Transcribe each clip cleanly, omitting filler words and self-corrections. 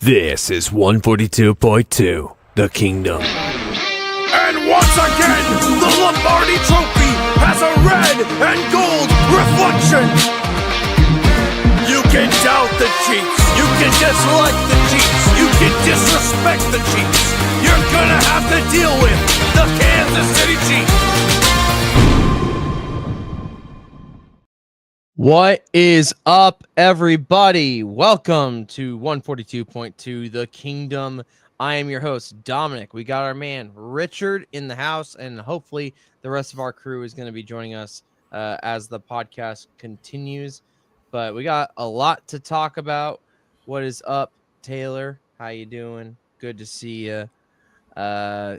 This is 142.2, The Kingdom. And once again, the Lombardi Trophy has a red and gold reflection. You can doubt the Chiefs. You can dislike the Chiefs. You can disrespect the Chiefs. You're gonna have to deal with the Kansas City Chiefs. What is up, everybody? Welcome to 142.2 The Kingdom. I am your host, Dominic. We got our man, Richard, in the house, and hopefully the rest of our crew is going to be joining us as the podcast continues. But we got a lot to talk about. What is up, Taylor? How you doing? Good to see you. Lots.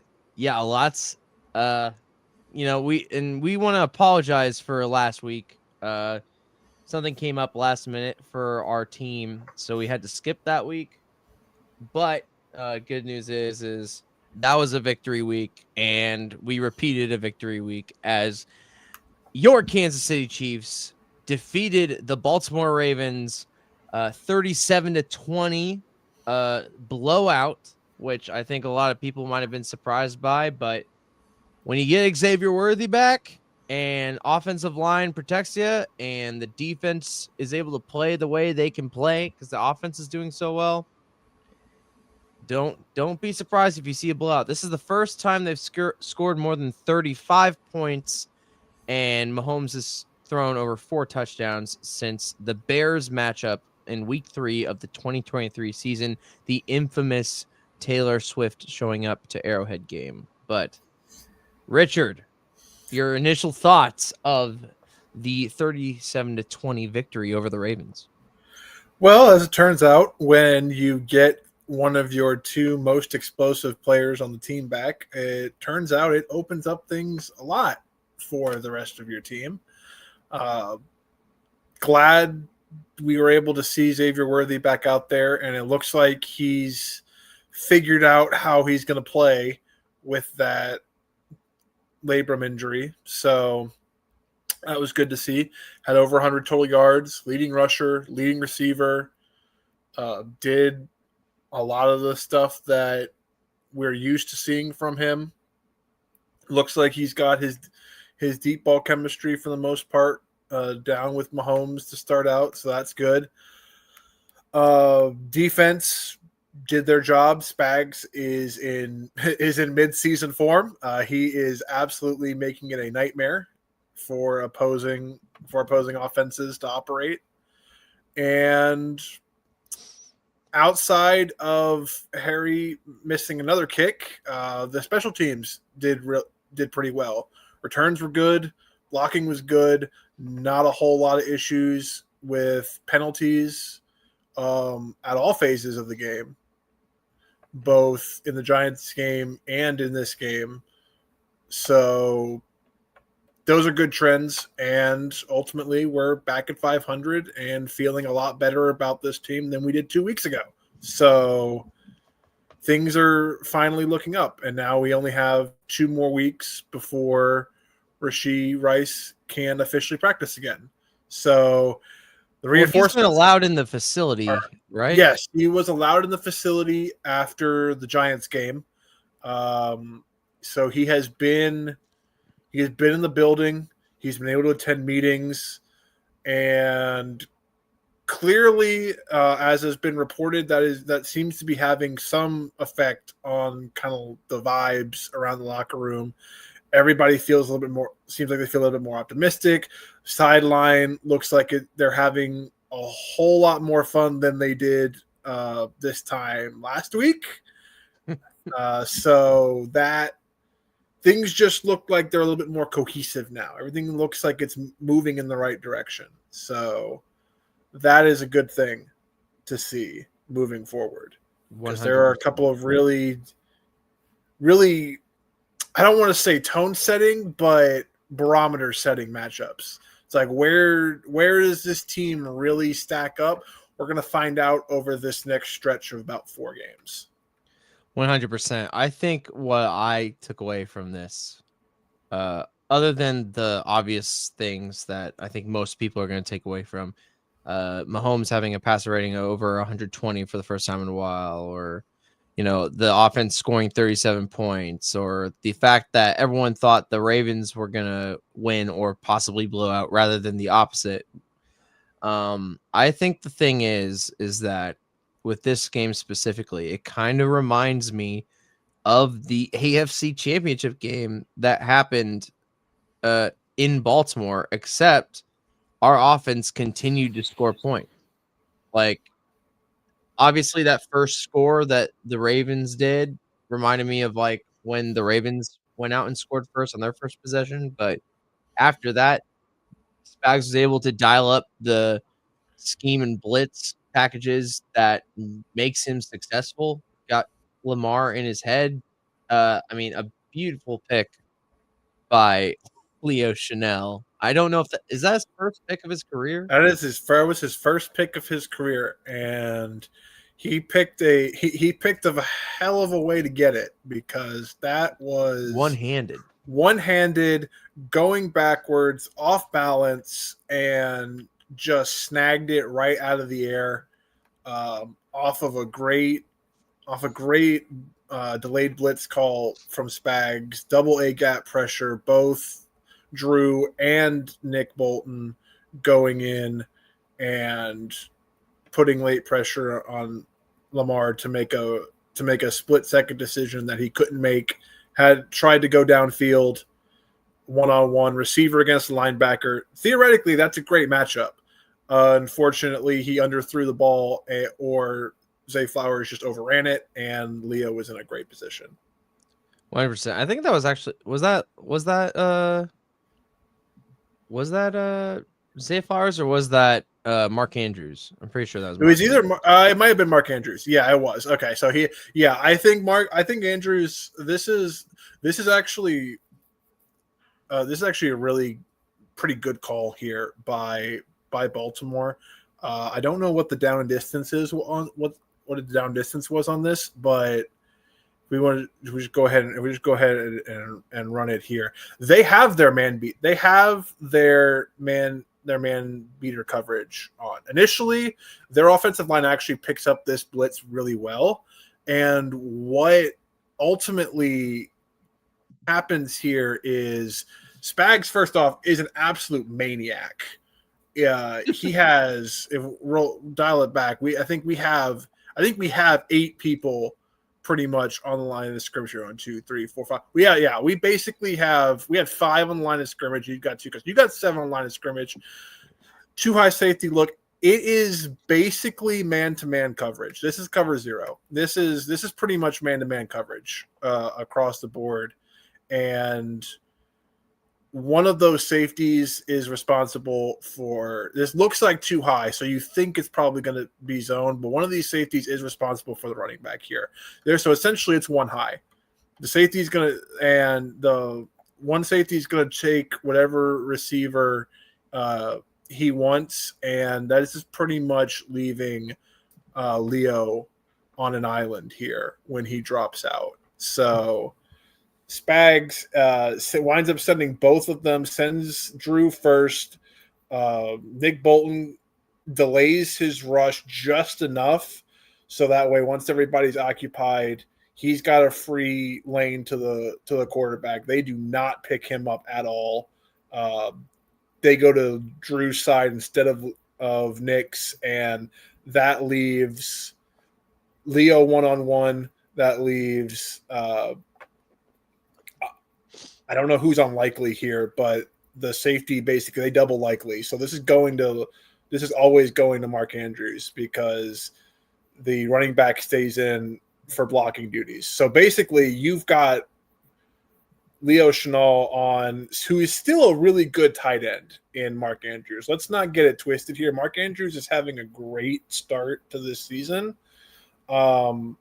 We want to apologize for last week. Something came up last minute for our team, so we had to skip that week. But good news is that was a victory week, and we repeated a victory week as your Kansas City Chiefs defeated the Baltimore Ravens 37-20 blowout, which I think a lot of people might have been surprised by. But when you get Xavier Worthy back, and offensive line protects you, and the defense is able to play the way they can play because the offense is doing so well, don't be surprised if you see a blowout. This is the first time they've scored more than 35 points, and Mahomes has thrown over 4 touchdowns since the Bears matchup in Week 3 of the 2023 season, the infamous Taylor Swift showing up to Arrowhead game. But Richard, your initial thoughts of the 37-20 victory over the Ravens? Well, as it turns out, when you get one of your two most explosive players on the team back, it turns out it opens up things a lot for the rest of your team. Glad we were able to see Xavier Worthy back out there, and it looks like he's figured out how he's going to play with that labrum injury, so that was good to see. Had over 100 total yards, leading rusher, leading receiver, did a lot of the stuff that we're used to seeing from him. Looks like he's got his deep ball chemistry for the most part down with Mahomes to start out, so that's good. Defense did their job. Spags is in mid-season form. He is absolutely making it a nightmare for opposing offenses to operate. And outside of Harry missing another kick, the special teams did pretty well. Returns were good. Blocking was good. Not a whole lot of issues with penalties at all phases of the game, both in the Giants game and in this game. So those are good trends, and ultimately we're back at 500 and feeling a lot better about this team than we did 2 weeks ago. So things are finally looking up, and now we only have 2 more weeks before Rashee Rice can officially practice again. So the reinforcement, he's been allowed in the facility, right? Yes, he was allowed in the facility after the Giants game. So he has been in the building. He's been able to attend meetings, and clearly, as has been reported, that seems to be having some effect on kind of the vibes around the locker room. Everybody seems like they feel a little bit more optimistic. Sideline looks like they're having a whole lot more fun than they did this time last week. So that things just look like they're a little bit more cohesive now. Everything looks like it's moving in the right direction. So that is a good thing to see moving forward. Because there are a couple of really, really, I don't want to say tone-setting, but barometer-setting matchups. It's like, where does this team really stack up? We're going to find out over this next stretch of about 4 games. 100%. I think what I took away from this, other than the obvious things that I think most people are going to take away from, Mahomes having a passer rating of over 120 for the first time in a while, or the offense scoring 37 points, or the fact that everyone thought the Ravens were gonna win or possibly blow out rather than the opposite. I think the thing is that with this game specifically, it kind of reminds me of the AFC Championship game that happened in Baltimore, except our offense continued to score points. Like, obviously, that first score that the Ravens did reminded me of like when the Ravens went out and scored first on their first possession. But after that, Spags was able to dial up the scheme and blitz packages that makes him successful. Got Lamar in his head. I mean, a beautiful pick by Leo Chanel. I don't know if that is his first pick of his career. That was his first pick of his career, and he picked a hell of a way to get it, because that was one-handed, going backwards, off balance, and just snagged it right out of the air, off a great delayed blitz call from Spags, double A gap pressure, both Drew and Nick Bolton going in and putting late pressure on Lamar to make a split-second decision that he couldn't make. Had tried to go downfield, one-on-one receiver against the linebacker. Theoretically, that's a great matchup. Unfortunately, he underthrew the ball, or Zay Flowers just overran it, and Leo was in a great position. 100%. I think that was actually was that Zay Flowers, or was that Mark Andrews? I'm pretty sure that was. It was either it might have been Mark Andrews. Yeah, it was. Okay, so I think Andrews. This is actually a really pretty good call here by Baltimore. I don't know what the down and distance is on what the down distance was on this, but we just go ahead and run it here. They have their man beat. They have their man beater coverage on. Initially, their offensive line actually picks up this blitz really well. And what ultimately happens here is Spags, first off, is an absolute maniac. He has, if we'll dial it back, I think we have 8 people pretty much on the line of scrimmage here. 1, 2, 3, 4, 5. We had 5 on the line of scrimmage. You got 2 because you got 7 on the line of scrimmage. 2 high safety look. It is basically man-to-man coverage. This is cover 0. This is pretty much man-to-man coverage across the board, and one of those safeties is responsible for this. Looks like too high, so you think it's probably going to be zoned, but one of these safeties is responsible for the running back here. So essentially it's 1 high. The safety is going to, and the one safety is going to take whatever receiver he wants, and that is pretty much leaving Leo on an island here when he drops out. So Spags winds up sending both of them, sends Drew first. Nick Bolton delays his rush just enough so that way once everybody's occupied, he's got a free lane to the quarterback. They do not pick him up at all. They go to Drew's side instead of Nick's, and that leaves Leo one-on-one. That leaves I don't know who's unlikely here, but the safety basically they double likely. So this is always going to Mark Andrews because the running back stays in for blocking duties. So basically you've got Leo Chanel on, who is still a really good tight end in Mark Andrews. Let's not get it twisted here. Mark Andrews is having a great start to this season. But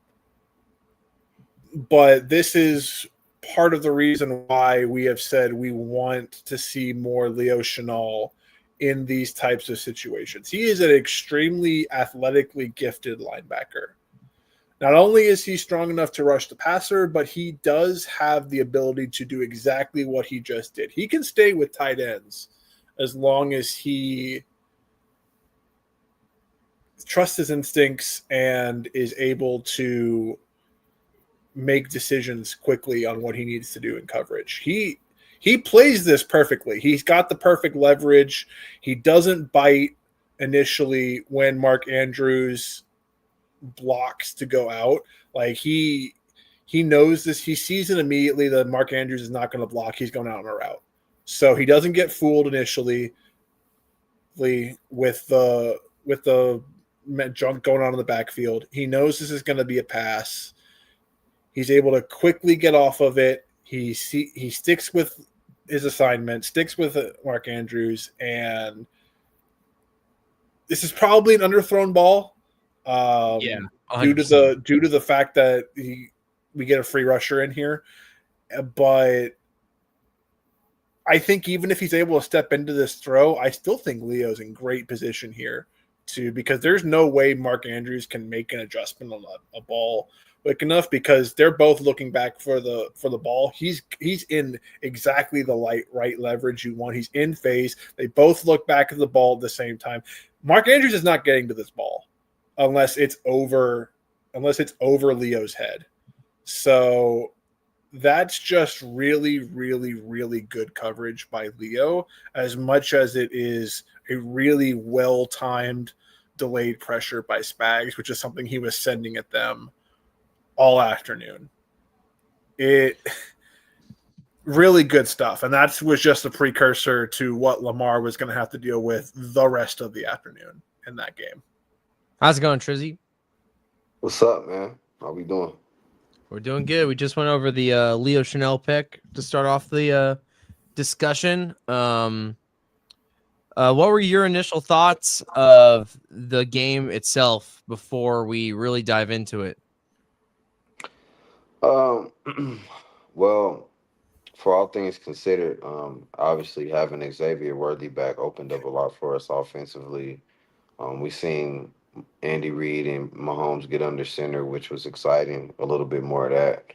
this is part of the reason why we have said we want to see more Leo Chanel in these types of situations. He is an extremely athletically gifted linebacker. Not only is he strong enough to rush the passer, but he does have the ability to do exactly what he just did. He can stay with tight ends as long as he trusts his instincts and is able to make decisions quickly on what he needs to do in coverage. He plays this perfectly. He's got the perfect leverage. He doesn't bite initially when Mark Andrews blocks to go out. Like he knows this. He sees it immediately that Mark Andrews is not going to block. He's going out on a route. So he doesn't get fooled initially with the junk going on in the backfield. He knows this is going to be a pass. He's able to quickly get off of it. He sticks with his assignment, sticks with Mark Andrews, and this is probably an underthrown ball. Yeah, due 100%. to the fact that we get a free rusher in here, but I think even if he's able to step into this throw, I still think Leo's in great position here because there's no way Mark Andrews can make an adjustment on a ball quick enough because they're both looking back for the ball. He's in exactly the right leverage you want. He's in phase. They both look back at the ball at the same time. Mark Andrews is not getting to this ball unless it's over Leo's head. So that's just really, really, really good coverage by Leo, as much as it is a really well-timed delayed pressure by Spags, which is something he was sending at them all afternoon. It really good stuff. And that was just a precursor to what Lamar was going to have to deal with the rest of the afternoon in that game. How's it going, Trizzy? What's up, man? How we doing? We're doing good. We just went over the Leo Chanel pick to start off the discussion. What were your initial thoughts of the game itself before we really dive into it? Well, for all things considered, obviously having Xavier Worthy back opened up a lot for us offensively. We seen Andy Reid and Mahomes get under center, which was exciting. A little bit more of that,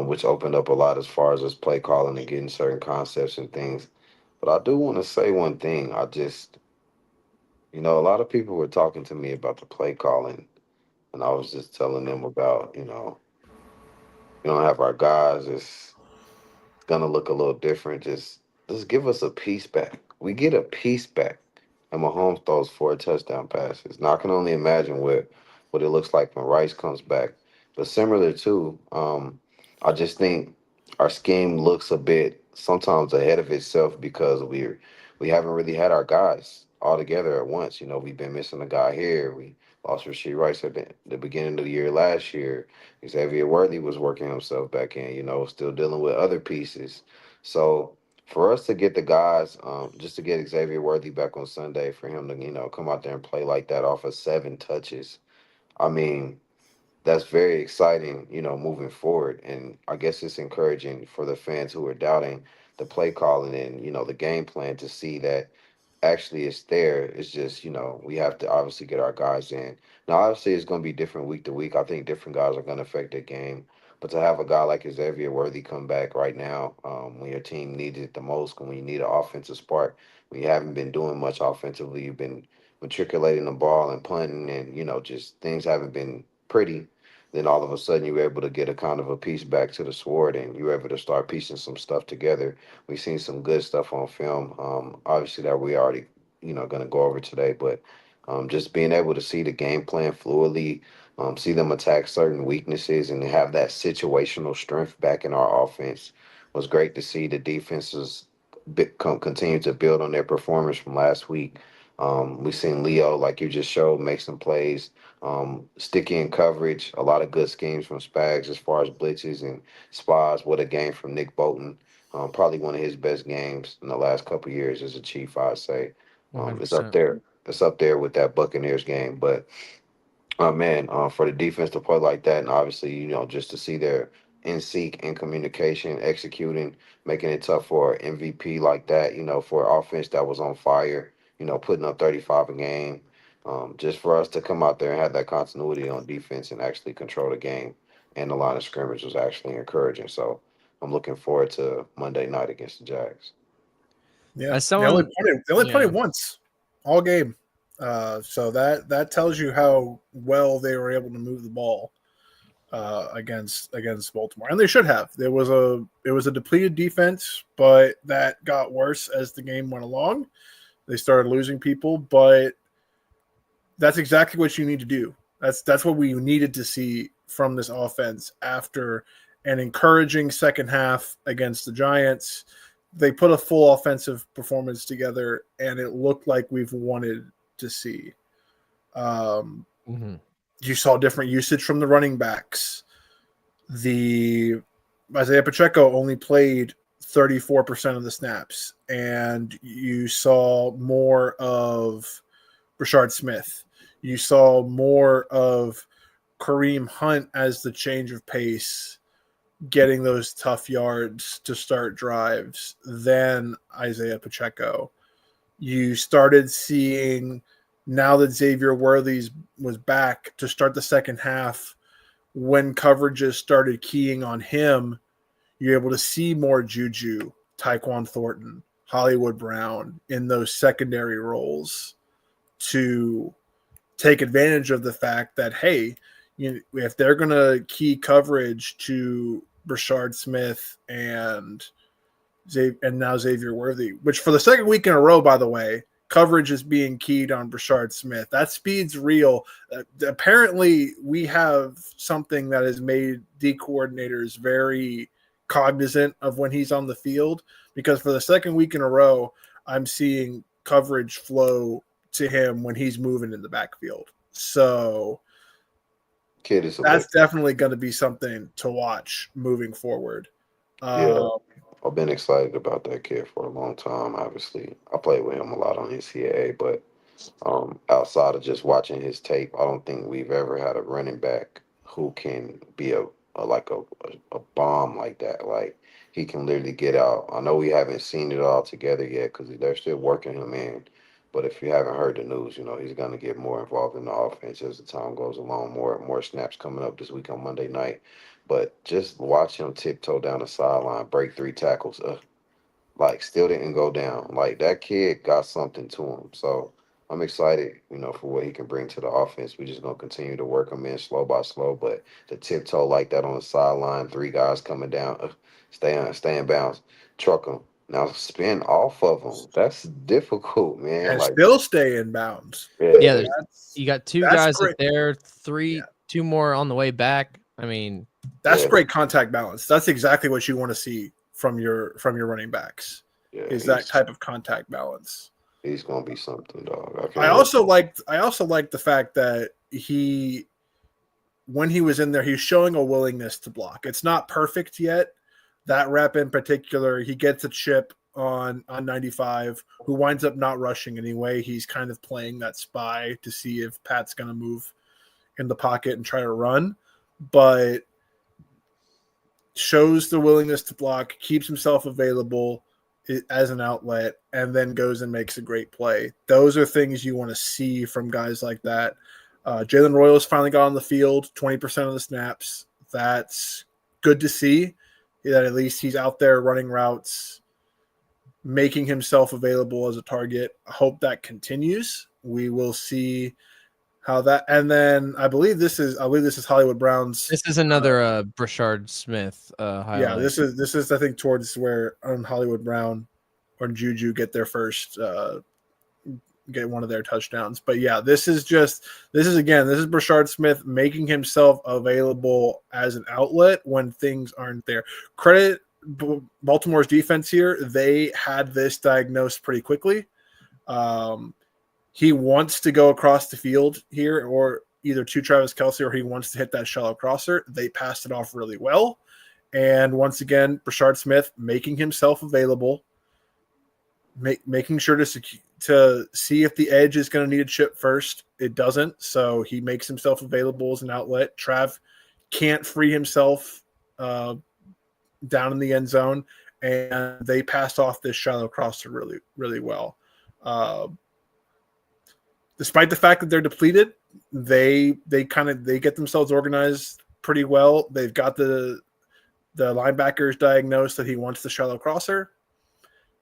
which opened up a lot as far as us play calling and getting certain concepts and things. But I do want to say one thing. A lot of people were talking to me about the play calling, and I was just telling them about, we don't have our guys. It's gonna look a little different. Just give us a piece back. We get a piece back, and Mahomes throws 4 touchdown passes. Now I can only imagine what it looks like when Rice comes back. But similar to, I just think our scheme looks a bit sometimes ahead of itself because we haven't really had our guys all together at once. We've been missing a guy here. We lost Rasheed Rice at the beginning of the year last year. Xavier Worthy was working himself back in, still dealing with other pieces. So for us to get the guys, just to get Xavier Worthy back on Sunday, for him to, come out there and play like that off of 7 touches, I mean, that's very exciting, moving forward. And I guess it's encouraging for the fans who are doubting the play calling and, the game plan to see that actually it's there. It's just, we have to obviously get our guys in. Now, obviously, it's going to be different week to week. I think different guys are going to affect their game. But to have a guy like Xavier Worthy come back right now, when your team needs it the most, when you need an offensive spark, when you haven't been doing much offensively, you've been matriculating the ball and punting, and just things haven't been pretty. Then all of a sudden, you were able to get a kind of a piece back to the sword, and you were able to start piecing some stuff together. We've seen some good stuff on film, obviously that we already, going to go over today. But just being able to see the game plan fluidly, see them attack certain weaknesses, and have that situational strength back in our offense was great to see. The defenses continue to build on their performance from last week. We've seen Leo, like you just showed, make some plays, sticky in coverage, a lot of good schemes from Spags as far as blitzes and spas. What a game from Nick Bolton. Probably one of his best games in the last couple of years as a Chief, I'd say. It's up 100%. there. It's up there with that Buccaneers game. But man, for the defense to play like that, and obviously, just to see their in sync and communication, executing, making it tough for an MVP like that, for an offense that was on fire, putting up 35 a game, just for us to come out there and have that continuity on defense and actually control the game and the line of scrimmage was actually encouraging. So I'm looking forward to Monday night against the Jags. Yeah, As someone, they only punted once all game. So that tells you how well they were able to move the ball against Baltimore, and they should have. It was a depleted defense, but that got worse as the game went along. They started losing people, but that's exactly what you need to do. That's what we needed to see from this offense after an encouraging second half against the Giants. They put a full offensive performance together, and it looked like we've wanted to see. You saw different usage from the running backs. The Isaiah Pacheco only played 34% of the snaps, and you saw more of Rashard Smith. You saw more of Kareem Hunt as the change of pace, getting those tough yards to start drives than Isaiah Pacheco. You started seeing, now that Xavier Worthy was back to start the second half, when coverages started keying on him, you're able to see more Juju, Tyquan Thornton, Hollywood Brown in those secondary roles to take advantage of the fact that, hey, if they're going to key coverage to Rashard Smith and now Xavier Worthy, which for the second week in a row, by the way, coverage is being keyed on Rashard Smith. That speed's real. Apparently, we have something that has made D coordinators very cognizant of when he's on the field, because for the second week in a row, I'm seeing coverage flow to him when he's moving in the backfield. So Kid is that's definitely going to be something to watch moving forward. Yeah, I've been excited about that kid for a long time. Obviously, I played with him a lot on NCAA, but outside of just watching his tape, I don't think we've ever had a running back who can be a bomb like that. Like, he can literally get out. I know we haven't seen it all together yet because they're still working him in. But if you haven't heard the news, he's going to get more involved in the offense as the time goes along. More snaps coming up this week on Monday night. But just watch him tiptoe down the sideline, break 3 tackles, still didn't go down. Like, that kid got something to him. So I'm excited, for what he can bring to the offense. We're just going to continue to work him in slow by slow. But to tiptoe like that on the sideline, 3 guys coming down, stay in bounds, truck him. Now spin off of them. That's difficult, man. And Like, still stay in bounds. Yeah, you got 2 guys great. up there, 2 more on the way back. I mean, that's great contact balance. That's exactly what you want to see from your running backs. Is that type of contact balance. He's gonna be something, dog. I also like the fact that when he was in there, he's showing a willingness to block. It's not perfect yet. That rep in particular, he gets a chip on 95, who winds up not rushing anyway. He's kind of playing that spy to see if Pat's going to move in the pocket and try to run, but shows the willingness to block, keeps himself available as an outlet, and then goes and makes a great play. Those are things you want to see from guys like that. Jalen Royals finally got on the field, 20% of the snaps. That's good to see. That at least he's out there running routes, making himself available as a target. I hope that continues. We will see how that. And then I believe this is Hollywood Brown's. This is another Rashard Smith highlight. Yeah, this is I think towards where Hollywood Brown or Juju get their first get one of their touchdowns. But yeah, this is Rashard Smith making himself available as an outlet when things aren't there. Credit Baltimore's defense here. They had this diagnosed pretty quickly. He wants to go across the field here, or either to Travis Kelce, or he wants to hit that shallow crosser. They passed it off really well. And once again, Rashard Smith making himself available, making sure to see if the edge is going to need a chip first. It doesn't, so he makes himself available as an outlet. Trav can't free himself down in the end zone, and they passed off this shallow crosser really, really well. Despite the fact that they're depleted, they get themselves organized pretty well. They've got the linebackers diagnosed that he wants the shallow crosser.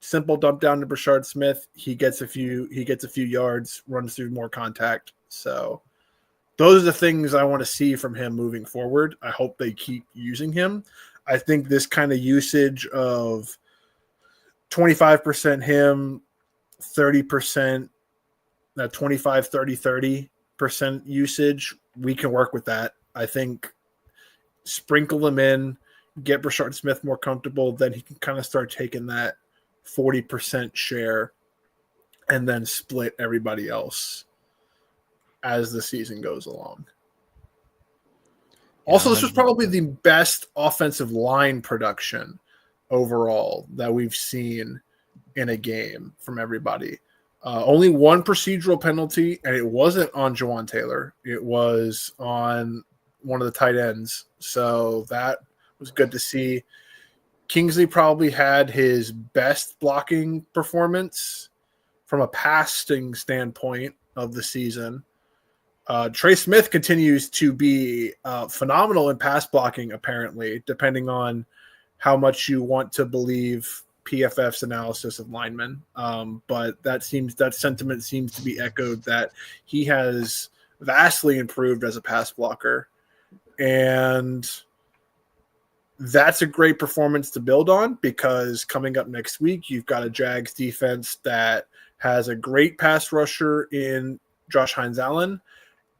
simple dump down to Brashard Smith. He gets a few yards, runs through more contact. So those are the things I want to see from him moving forward. I hope they keep using him. I think this kind of usage of 25% him, 30%, that 25, 30% usage, we can work with that. I think sprinkle him in, get Brashard Smith more comfortable, then he can kind of start taking that 40% share and then split everybody else as the season goes along. Also, this was probably the best offensive line production overall that we've seen in a game from everybody. Only one procedural penalty, and it wasn't on Jawan Taylor. It was on one of the tight ends. So that was good to see. Kingsley probably had his best blocking performance from a passing standpoint of the season. Trey Smith continues to be phenomenal in pass blocking, apparently, depending on how much you want to believe PFF's analysis of linemen. But that sentiment seems to be echoed that he has vastly improved as a pass blocker. And that's a great performance to build on, because coming up next week, you've got a Jags defense that has a great pass rusher in Josh Hines-Allen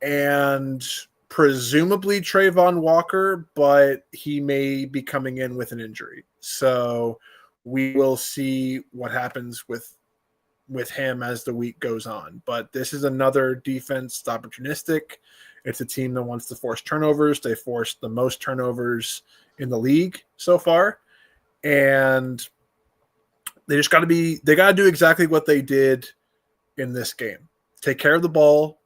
and presumably Trayvon Walker, but he may be coming in with an injury. So we will see what happens with him as the week goes on. But this is another defense that's opportunistic. It's a team that wants to force turnovers. They forced the most turnovers in the league so far. And they just got to do exactly what they did in this game. Take care of the ball,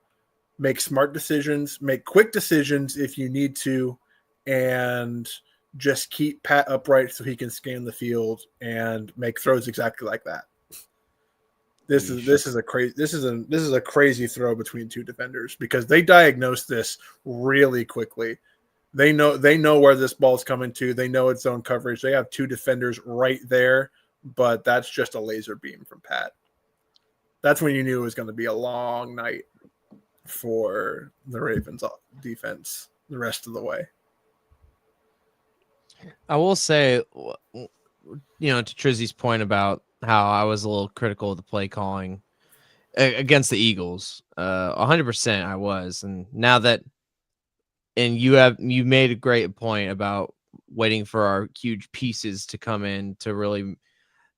make smart decisions, make quick decisions if you need to, and just keep Pat upright so he can scan the field and make throws exactly like that. This is a crazy throw between two defenders, because they diagnosed this really quickly. They know where this ball's coming to. They know it's zone coverage. They have two defenders right there, but that's just a laser beam from Pat. That's when you knew it was going to be a long night for the Ravens defense the rest of the way. I will say, to Trizzy's point about how I was a little critical of the play calling against the Eagles, 100% I was. And now that, and you made a great point about waiting for our huge pieces to come in to really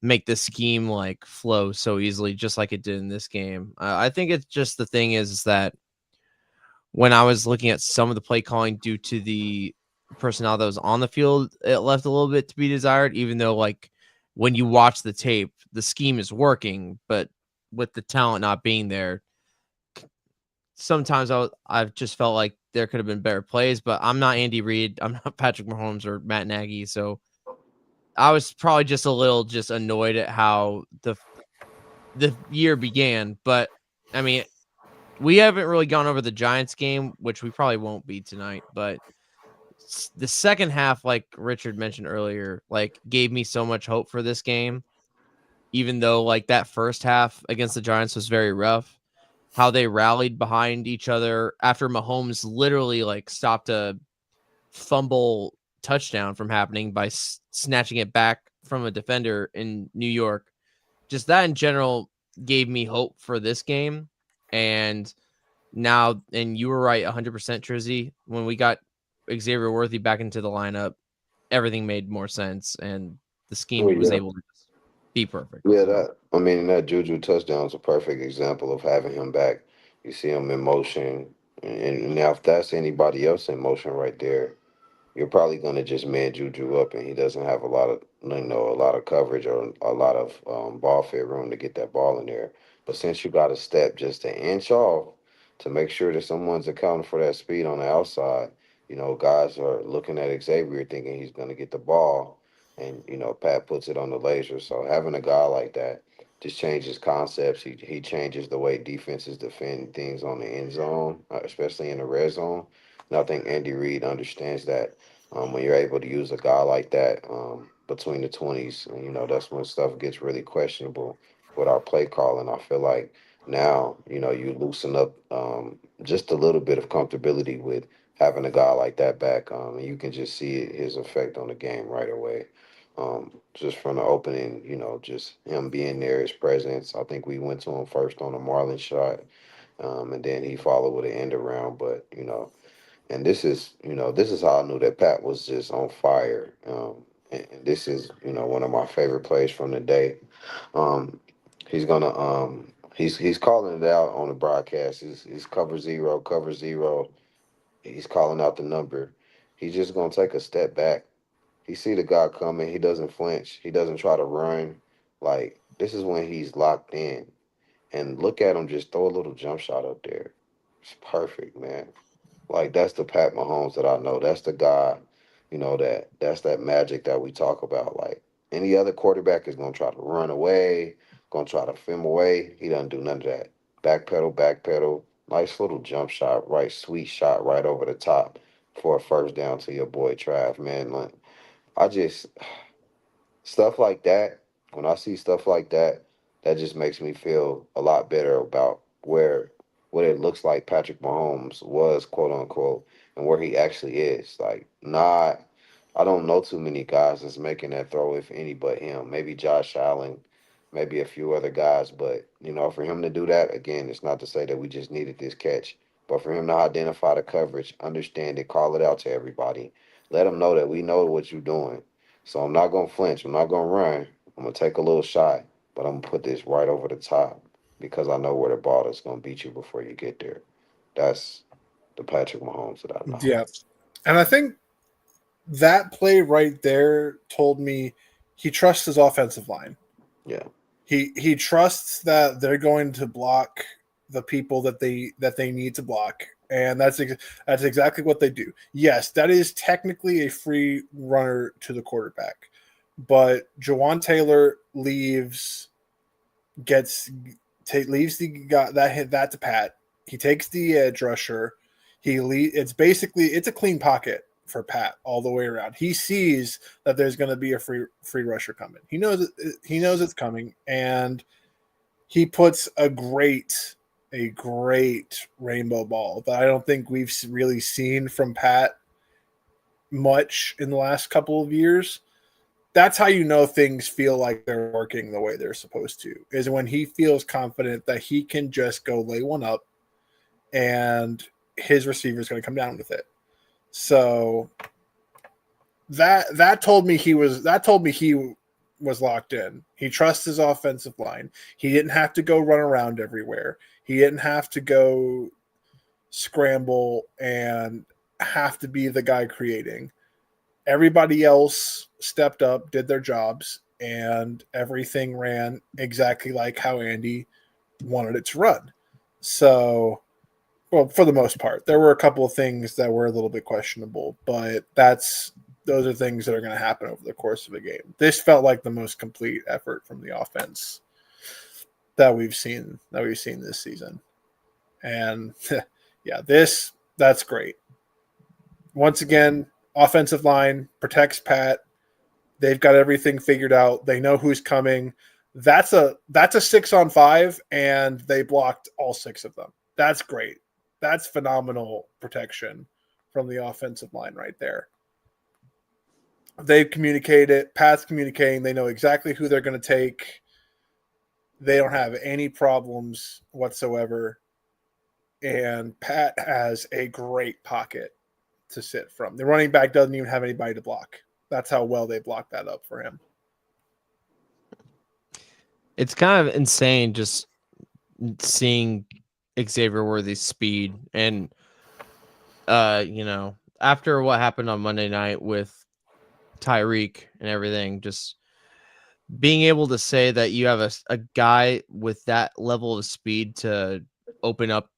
make the scheme like flow so easily, just like it did in this game. I think it's just the thing is that when I was looking at some of the play calling due to the personnel that was on the field, it left a little bit to be desired, even though like when you watch the tape, the scheme is working, but with the talent not being there, sometimes I've just felt like there could have been better plays, but I'm not Andy Reid. I'm not Patrick Mahomes or Matt Nagy. So I was probably just a little just annoyed at how the year began. But I mean, we haven't really gone over the Giants game, which we probably won't be tonight, but the second half, like Richard mentioned earlier, like gave me so much hope for this game, even though like that first half against the Giants was very rough. How they rallied behind each other after Mahomes literally like stopped a fumble touchdown from happening by snatching it back from a defender in New York. Just that in general gave me hope for this game. And now, and you were right 100%, Trizzy, when we got Xavier Worthy back into the lineup, everything made more sense and the scheme was able to be perfect. Yeah, that Juju touchdown is a perfect example of having him back. You see him in motion, and now if that's anybody else in motion right there, you're probably going to just man Juju up, and he doesn't have a lot of coverage or a lot of ball fit room to get that ball in there. But since you got to step just an inch off to make sure that someone's accounting for that speed on the outside, guys are looking at Xavier thinking he's going to get the ball, and Pat puts it on the laser. So having a guy like that just changes concepts. He changes the way defenses defend things on the end zone, especially in the red zone. And I think Andy Reid understands that when you're able to use a guy like that, between the 20s. And, that's when stuff gets really questionable with our play calling. I feel like now, you loosen up just a little bit of comfortability with having a guy like that back. And you can just see his effect on the game right away. Just from the opening, just him being there, his presence. I think we went to him first on a Marlin shot, and then he followed with an end around. But and this is how I knew that Pat was just on fire. And this is one of my favorite plays from the day. Um, he's gonna he's calling it out on the broadcast. He's cover zero, cover zero. He's calling out the number. He's just gonna take a step back. He see the guy coming. He doesn't flinch. He doesn't try to run. Like, this is when he's locked in. And look at him just throw a little jump shot up there. It's perfect, man. Like, that's the Pat Mahomes that I know. That's the guy, that's that magic that we talk about. Like, any other quarterback is gonna try to run away, gonna try to film away. He doesn't do none of that. Backpedal, backpedal. Nice little jump shot, right? Sweet shot right over the top for a first down to your boy Trav, man. Like, I just stuff like that. When I see stuff like that, that just makes me feel a lot better about what it looks like Patrick Mahomes was, quote unquote, and where he actually is. Like, not, I don't know too many guys that's making that throw, if any, but him. Maybe Josh Allen, maybe a few other guys, but for him to do that again, it's not to say that we just needed this catch, but for him to identify the coverage, understand it, call it out to everybody, let them know that we know what you're doing. So I'm not gonna flinch. I'm not gonna run. I'm gonna take a little shot, but I'm gonna put this right over the top because I know where the ball is gonna beat you before you get there. That's the Patrick Mahomes that I know. Yeah. And I think that play right there told me he trusts his offensive line. Yeah. He trusts that they're going to block the people that they need to block, and that's exactly what they do. Yes, that is technically a free runner to the quarterback, but Jawan Taylor leaves the guy that hit that to Pat. He takes the edge rusher. It's a clean pocket for Pat all the way around. He sees that there's going to be a free rusher coming. He knows it's coming, and he puts a great rainbow ball that I don't think we've really seen from Pat much in the last couple of years. That's how you know things feel like they're working the way they're supposed to, is when he feels confident that he can just go lay one up and his receiver is going to come down with it. So that told me he was locked in. He trusts his offensive line. He didn't have to go run around everywhere. He didn't have to go scramble and have to be the guy creating. Everybody else stepped up, did their jobs, and everything ran exactly like how Andy wanted it to run. So, well, for the most part, there were a couple of things that were a little bit questionable, but those are things that are going to happen over the course of a game. This felt like the most complete effort from the offense that we've seen this season. And yeah, that's great. Once again, offensive line protects Pat. They've got everything figured out. They know who's coming. That's a 6-on-5, and they blocked all 6 of them. That's great. That's phenomenal protection from the offensive line right there. They've communicated. Pat's communicating. They know exactly who they're going to take. They don't have any problems whatsoever. And Pat has a great pocket to sit from. The running back doesn't even have anybody to block. That's how well they blocked that up for him. It's kind of insane just seeing Xavier Worthy's speed. And, after what happened on Monday night with Tyreek and everything, just being able to say that you have a guy with that level of speed to open up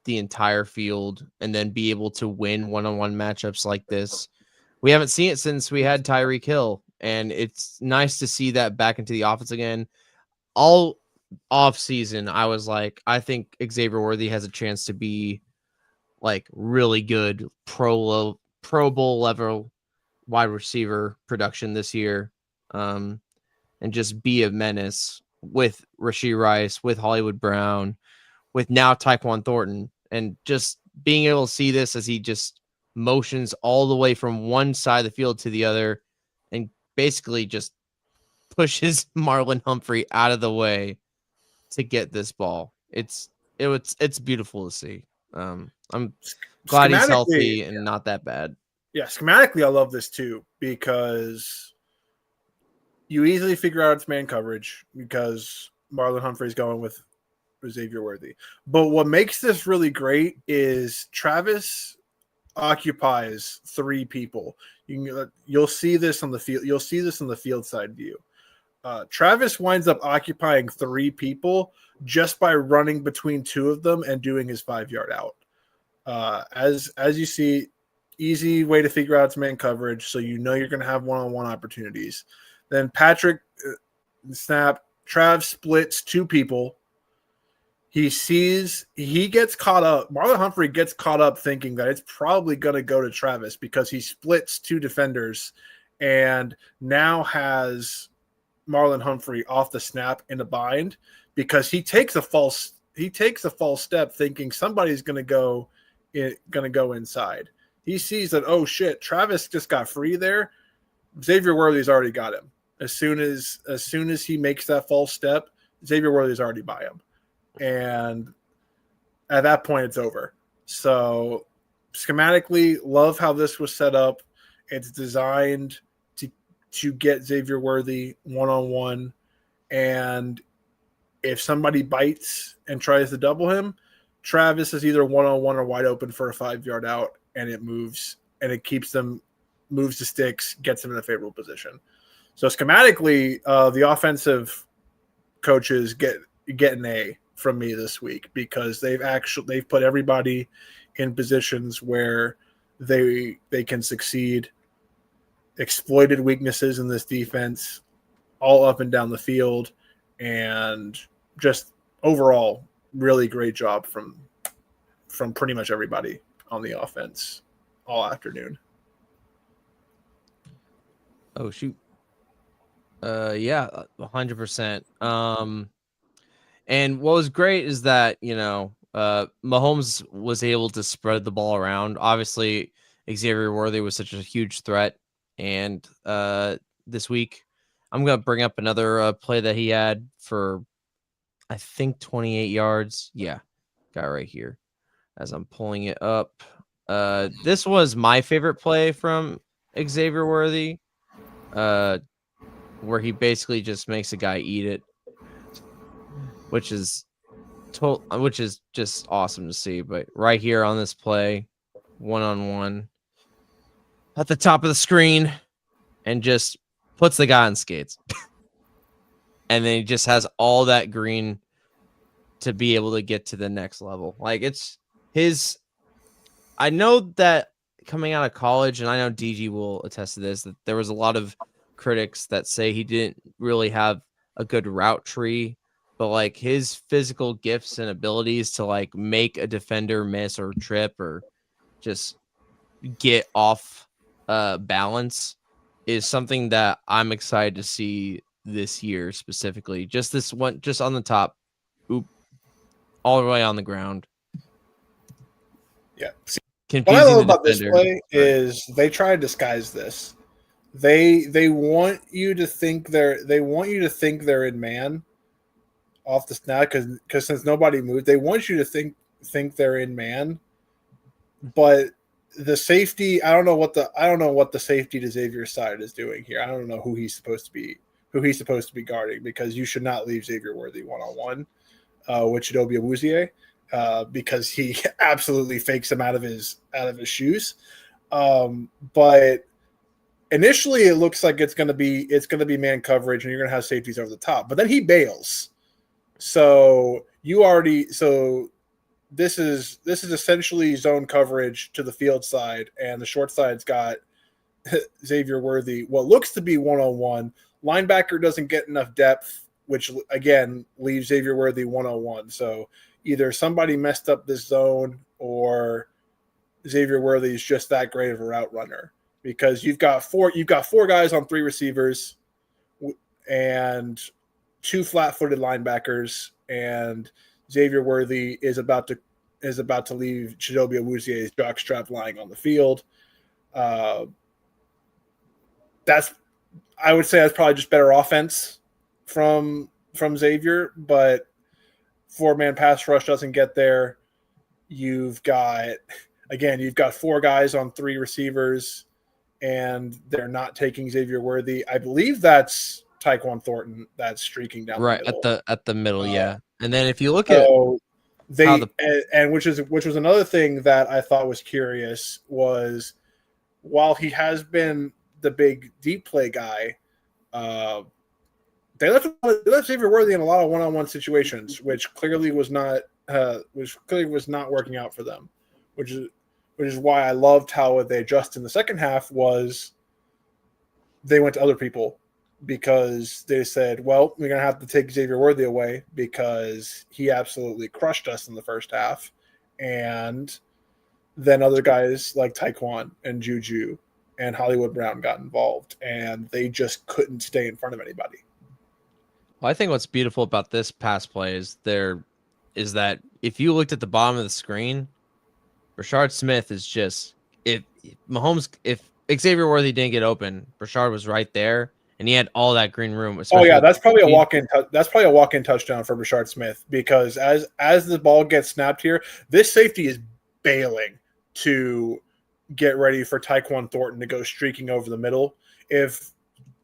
the entire field and then be able to win one-on-one matchups like this. We haven't seen it since we had Tyreek Hill, and it's nice to see that back into the offense again. All off season, I was like, I think Xavier Worthy has a chance to be like really good Pro Bowl level wide receiver production this year. and just be a menace with Rashee Rice, with Hollywood Brown, with now Tyquan Thornton, and just being able to see this as he just motions all the way from one side of the field to the other and basically just pushes Marlon Humphrey out of the way to get this ball. It's beautiful to see. I'm glad he's healthy and not that bad. Yeah, schematically, I love this too because you easily figure out it's man coverage because Marlon Humphrey's going with Xavier Worthy. But what makes this really great is Travis occupies 3 people. You'll see this on the field. You'll see this on the field side view. Travis winds up occupying 3 people just by running between 2 of them and doing his 5-yard out. As you see, easy way to figure out it's man coverage, so you know you're going to have one-on-one opportunities. Then Patrick snap. Trav splits 2 people. He gets caught up. Marlon Humphrey gets caught up thinking that it's probably going to go to Travis because he splits 2 defenders and now has Marlon Humphrey off the snap in a bind because he takes a false step thinking somebody's going to go inside. He sees that, oh shit, Travis just got free there. Xavier Worthy's already got him. As soon as he makes that false step, Xavier Worthy's already by him. And at that point, it's over. So schematically, love how this was set up. It's designed to get Xavier Worthy one-on-one. And if somebody bites and tries to double him, Travis is either one-on-one or wide open for a 5-yard out, and it moves the sticks, gets him in a favorable position. So schematically, the offensive coaches get an A from me this week because they've put everybody in positions where they can succeed, exploited weaknesses in this defense all up and down the field, and just overall really great job from pretty much everybody on the offense all afternoon. Oh shoot. Yeah, 100%. And what was great is that, Mahomes was able to spread the ball around. Obviously, Xavier Worthy was such a huge threat. And this week, I'm going to bring up another play that he had for, I think, 28 yards. Yeah, got it right here as I'm pulling it up. This was my favorite play from Xavier Worthy, where he basically just makes a guy eat it, which is just awesome to see. But right here on this play, 1-on-1 at the top of the screen, and just puts the guy on skates. And then he just has all that green to be able to get to the next level. Like, it's his. I know that coming out of college, and I know DG will attest to this, that there was a lot of critics that say he didn't really have a good route tree, but like his physical gifts and abilities to like make a defender miss or trip or just get off balance is something that I'm excited to see this year specifically. Just this one, just on the top, all the way on the ground. Yeah. Confusing what I love about defender. This play is they try to disguise this. They want you to think they're in man off the snap because since nobody moved, they want you to think they're in man. But the safety, I don't know what the safety to Xavier's side is doing here. I don't know who he's supposed to be guarding, because you should not leave Xavier Worthy one-on-one with Chidobe Awuzie, because he absolutely fakes him out of his shoes. But initially it looks like it's going to be man coverage and you're going to have safeties over the top, but then he bails. So this is essentially zone coverage to the field side, and the short side's got Xavier Worthy, what looks to be one-on-one. Linebacker doesn't get enough depth, which again leaves Xavier Worthy one-on-one. So either somebody messed up this zone or Xavier Worthy is just that great of a route runner, because you've got four guys on 3 receivers and 2 flat-footed linebackers, and Xavier Worthy is about to leave Chidobe Awuzie's jockstrap lying on the field. I would say that's probably just better offense from Xavier, but 4-man pass rush doesn't get there. You've got 4 guys on 3 receivers, and they're not taking Xavier Worthy. I believe that's Tyquan Thornton that's streaking down right the middle. at the middle, yeah. And then if you look So at which was another thing that I thought was curious was, while he has been the big deep play guy, they left Xavier Worthy in a lot of one-on-one situations, which clearly was not working out for them, which is why I loved how they adjusted in the second half. Was they went to other people, because they said, well, we're going to have to take Xavier Worthy away because he absolutely crushed us in the first half. And then other guys like Tyquan and Juju and Hollywood Brown got involved, and they just couldn't stay in front of anybody. Well, I think what's beautiful about this pass play is that if you looked at the bottom of the screen, Rashard Smith is just, if Xavier Worthy didn't get open, Rashard was right there, and he had all that green room. Oh yeah, that's probably a walk-in. That's probably a walk-in touchdown for Rashard Smith, because as the ball gets snapped here, this safety is bailing to get ready for Tyquan Thornton to go streaking over the middle.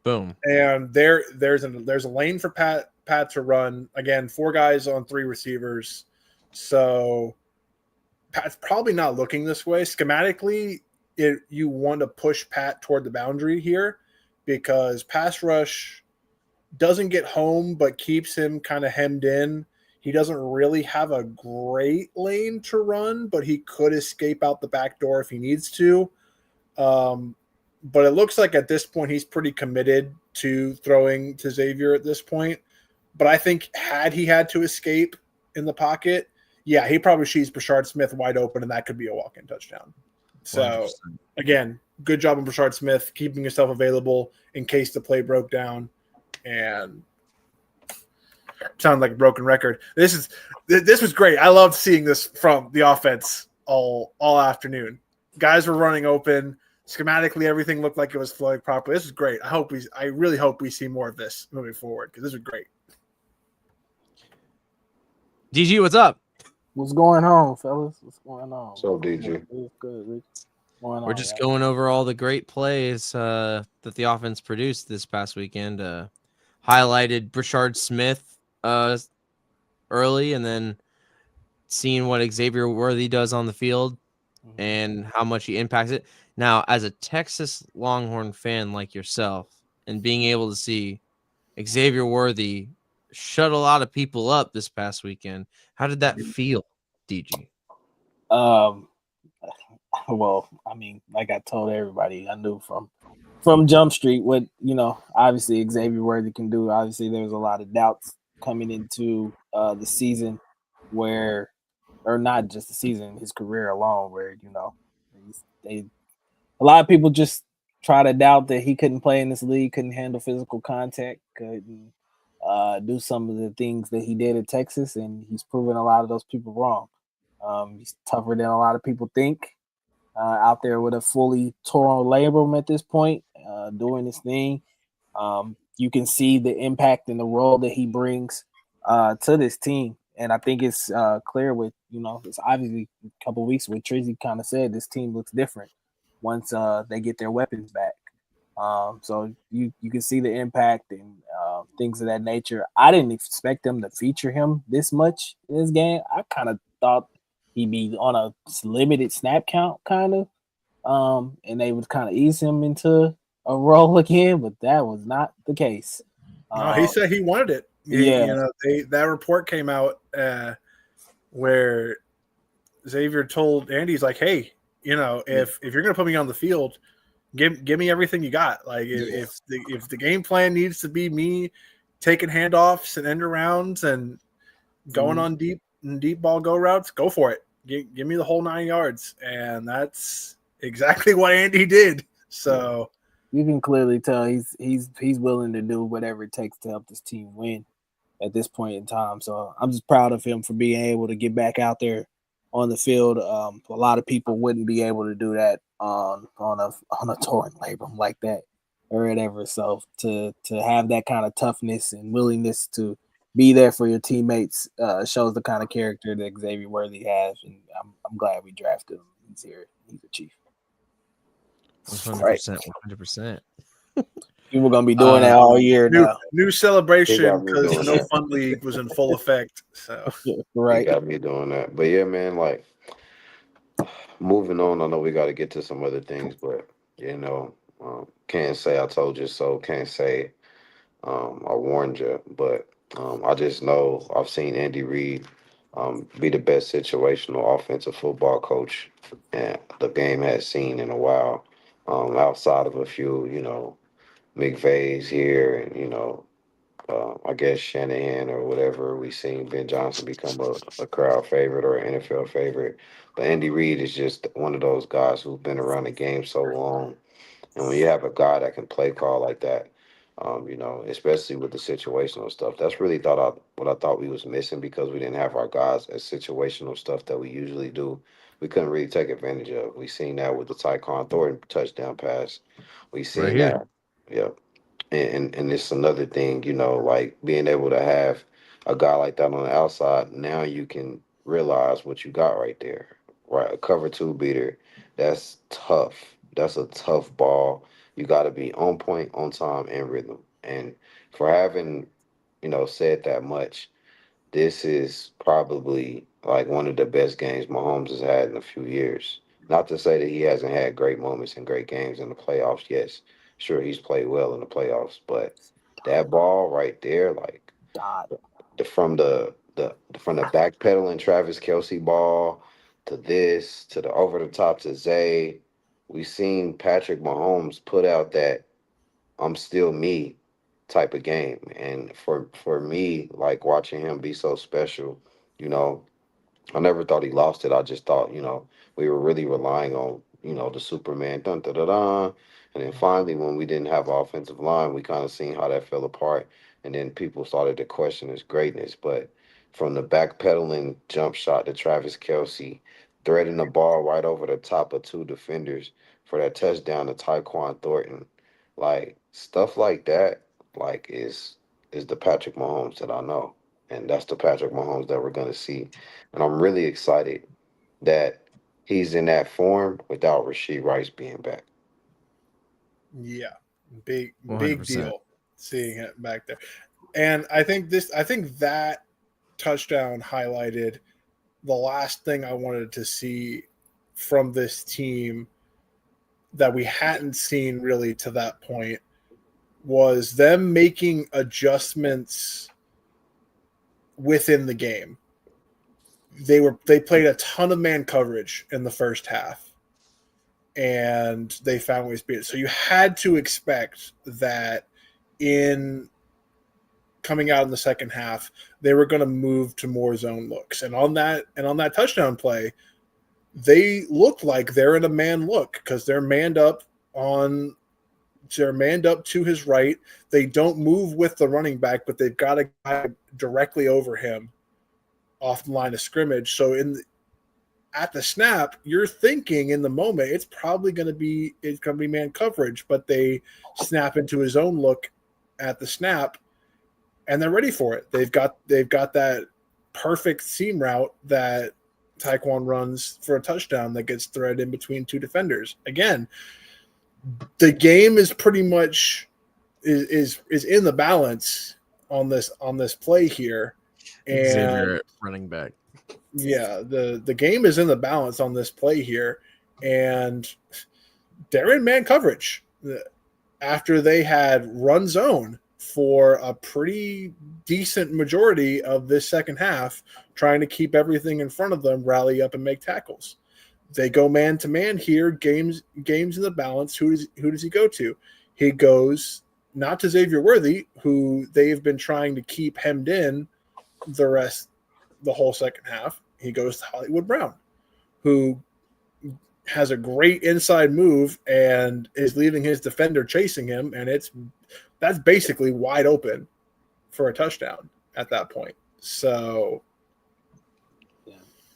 Boom. And there's a lane for Pat to run. Again, 4 guys on 3 receivers. So Pat's probably not looking this way. Schematically, you want to push Pat toward the boundary here, because pass rush doesn't get home but keeps him kind of hemmed in. He doesn't really have a great lane to run, but he could escape out the back door if he needs to. But it looks like at this point he's pretty committed to throwing to Xavier at this point. But I think had he had to escape in the pocket, yeah, he probably sees Rashard Smith wide open, and that could be a walk-in touchdown. So, 100%. Again, good job on Rashard Smith, keeping yourself available in case the play broke down. And sound like a broken record. This was great. I loved seeing this from the offense all afternoon. Guys were running open. Schematically, everything looked like it was flowing properly. This is great. I really hope we see more of this moving forward, because this is great. DG, what's up? What's going on, fellas? What's going on? So, DG. It's good, Rich. We're just going over all the great plays that the offense produced this past weekend. Highlighted Rashard Smith early, and then seeing what Xavier Worthy does on the field and how much he impacts it. Now, as a Texas Longhorn fan like yourself, and being able to see Xavier Worthy shut a lot of people up this past weekend, how did that feel, DG? Well, I mean, like I told everybody, I knew from Jump Street what, obviously Xavier Worthy can do. Obviously, there was a lot of doubts coming into the season or not just the season, his career alone, where, a lot of people just try to doubt that he couldn't play in this league, couldn't handle physical contact, couldn't do some of the things that he did at Texas, and he's proven a lot of those people wrong. He's tougher than a lot of people think. Out there with a fully torn labrum at this point, doing his thing. You can see the impact and the role that he brings to this team. And I think it's clear with, it's obviously a couple of weeks where Tracy kind of said this team looks different once they get their weapons back. So you can see the impact and things of that nature. I didn't expect them to feature him this much in this game. I kind of thought he'd be on a limited snap count, kind of, and they would kind of ease him into a role again, but that was not the case. No, he said he wanted it. Yeah, that report came out where Xavier told Andy, he's like, "Hey, if you're gonna put me on the field, give me everything you got. Like if the game plan needs to be me taking handoffs and end arounds and going on deep ball go routes, go for it. Give me the whole 9 yards." And that's exactly what Andy did. So You can clearly tell he's willing to do whatever it takes to help this team win at this point in time. So I'm just proud of him for being able to get back out there on the field. A lot of people wouldn't be able to do that on a torn labrum like that or whatever. So to have that kind of toughness and willingness to be there for your teammates shows the kind of character that Xavier Worthy has, and I'm glad we drafted him. He's here. He's a chief. 100%. 100%. People are gonna be doing that all year New He celebration got me because doing the No that. Fun League was in full effect. So He right. got me doing that. But yeah, man, like moving on, I know we got to get to some other things, but can't say I told you so. Can't say I warned you, but I just know I've seen Andy Reid be the best situational offensive football coach and the game has seen in a while. Outside of a few, McVay's here, and I guess Shanahan or whatever. We seen Ben Johnson become a crowd favorite or an NFL favorite, but Andy Reid is just one of those guys who's been around the game so long. And when you have a guy that can play call like that, especially with the situational stuff, that's really what I thought we was missing because we didn't have our guys as situational stuff that we usually do. We couldn't really take advantage of. We seen that with the Tyquan Thornton touchdown pass. We Right seen here. that. Yeah. And it's another thing, like being able to have a guy like that on the outside. Now you can realize what you got right there, right? A cover two beater. That's tough. That's a tough ball. You got to be on point, on time, and rhythm. And for having, said that much, this is probably like one of the best games Mahomes has had in a few years. Not to say that he hasn't had great moments and great games in the playoffs. Yes, sure, he's played well in the playoffs, but that ball right there, like God. from the backpedaling Travis Kelsey ball to this to the over the top to Zay, we seen Patrick Mahomes put out that I'm still me type of game. And for me, like watching him be so special, you know, I never thought he lost it. I just thought, we were really relying on, the Superman dun da da da. And then finally when we didn't have an offensive line, we kind of seen how that fell apart. And then people started to question his greatness. But from the backpedaling jump shot to Travis Kelsey, threading the ball right over the top of two defenders for that touchdown to Tyquan Thornton, like stuff like that, like is the Patrick Mahomes that I know. And that's the Patrick Mahomes that we're gonna see. And I'm really excited that he's in that form without Rasheed Rice being back. yeah, big 100%. deal seeing it back there. And I think that touchdown highlighted the last thing I wanted to see from this team that we hadn't seen really to that point was them making adjustments within the game. They played a ton of man coverage in the first half, and they found ways to beat it. So you had to expect that in coming out in the second half, they were going to move to more zone looks. And on that touchdown play, they look like they're in a man look because they're manned up to his right. They don't move with the running back, but they've got a guy directly over him off the line of scrimmage. So at the snap, you're thinking in the moment it's going to be man coverage, but they snap into his own look at the snap, and they're ready for it. They've got that perfect seam route that Tyquan runs for a touchdown that gets threaded in between two defenders. Again, the game is pretty much is in the balance on this play here. And Xavier running back. yeah, the game is in the balance on this play here, and they're in man coverage after they had run zone for a pretty decent majority of this second half, trying to keep everything in front of them, rally up and make tackles. They go man to man here. Games in the balance. Who does he go to? He goes not to Xavier Worthy, who they've been trying to keep hemmed in the whole second half. He goes to Hollywood Brown, who has a great inside move and is leaving his defender chasing him, and that's basically wide open for a touchdown at that point. So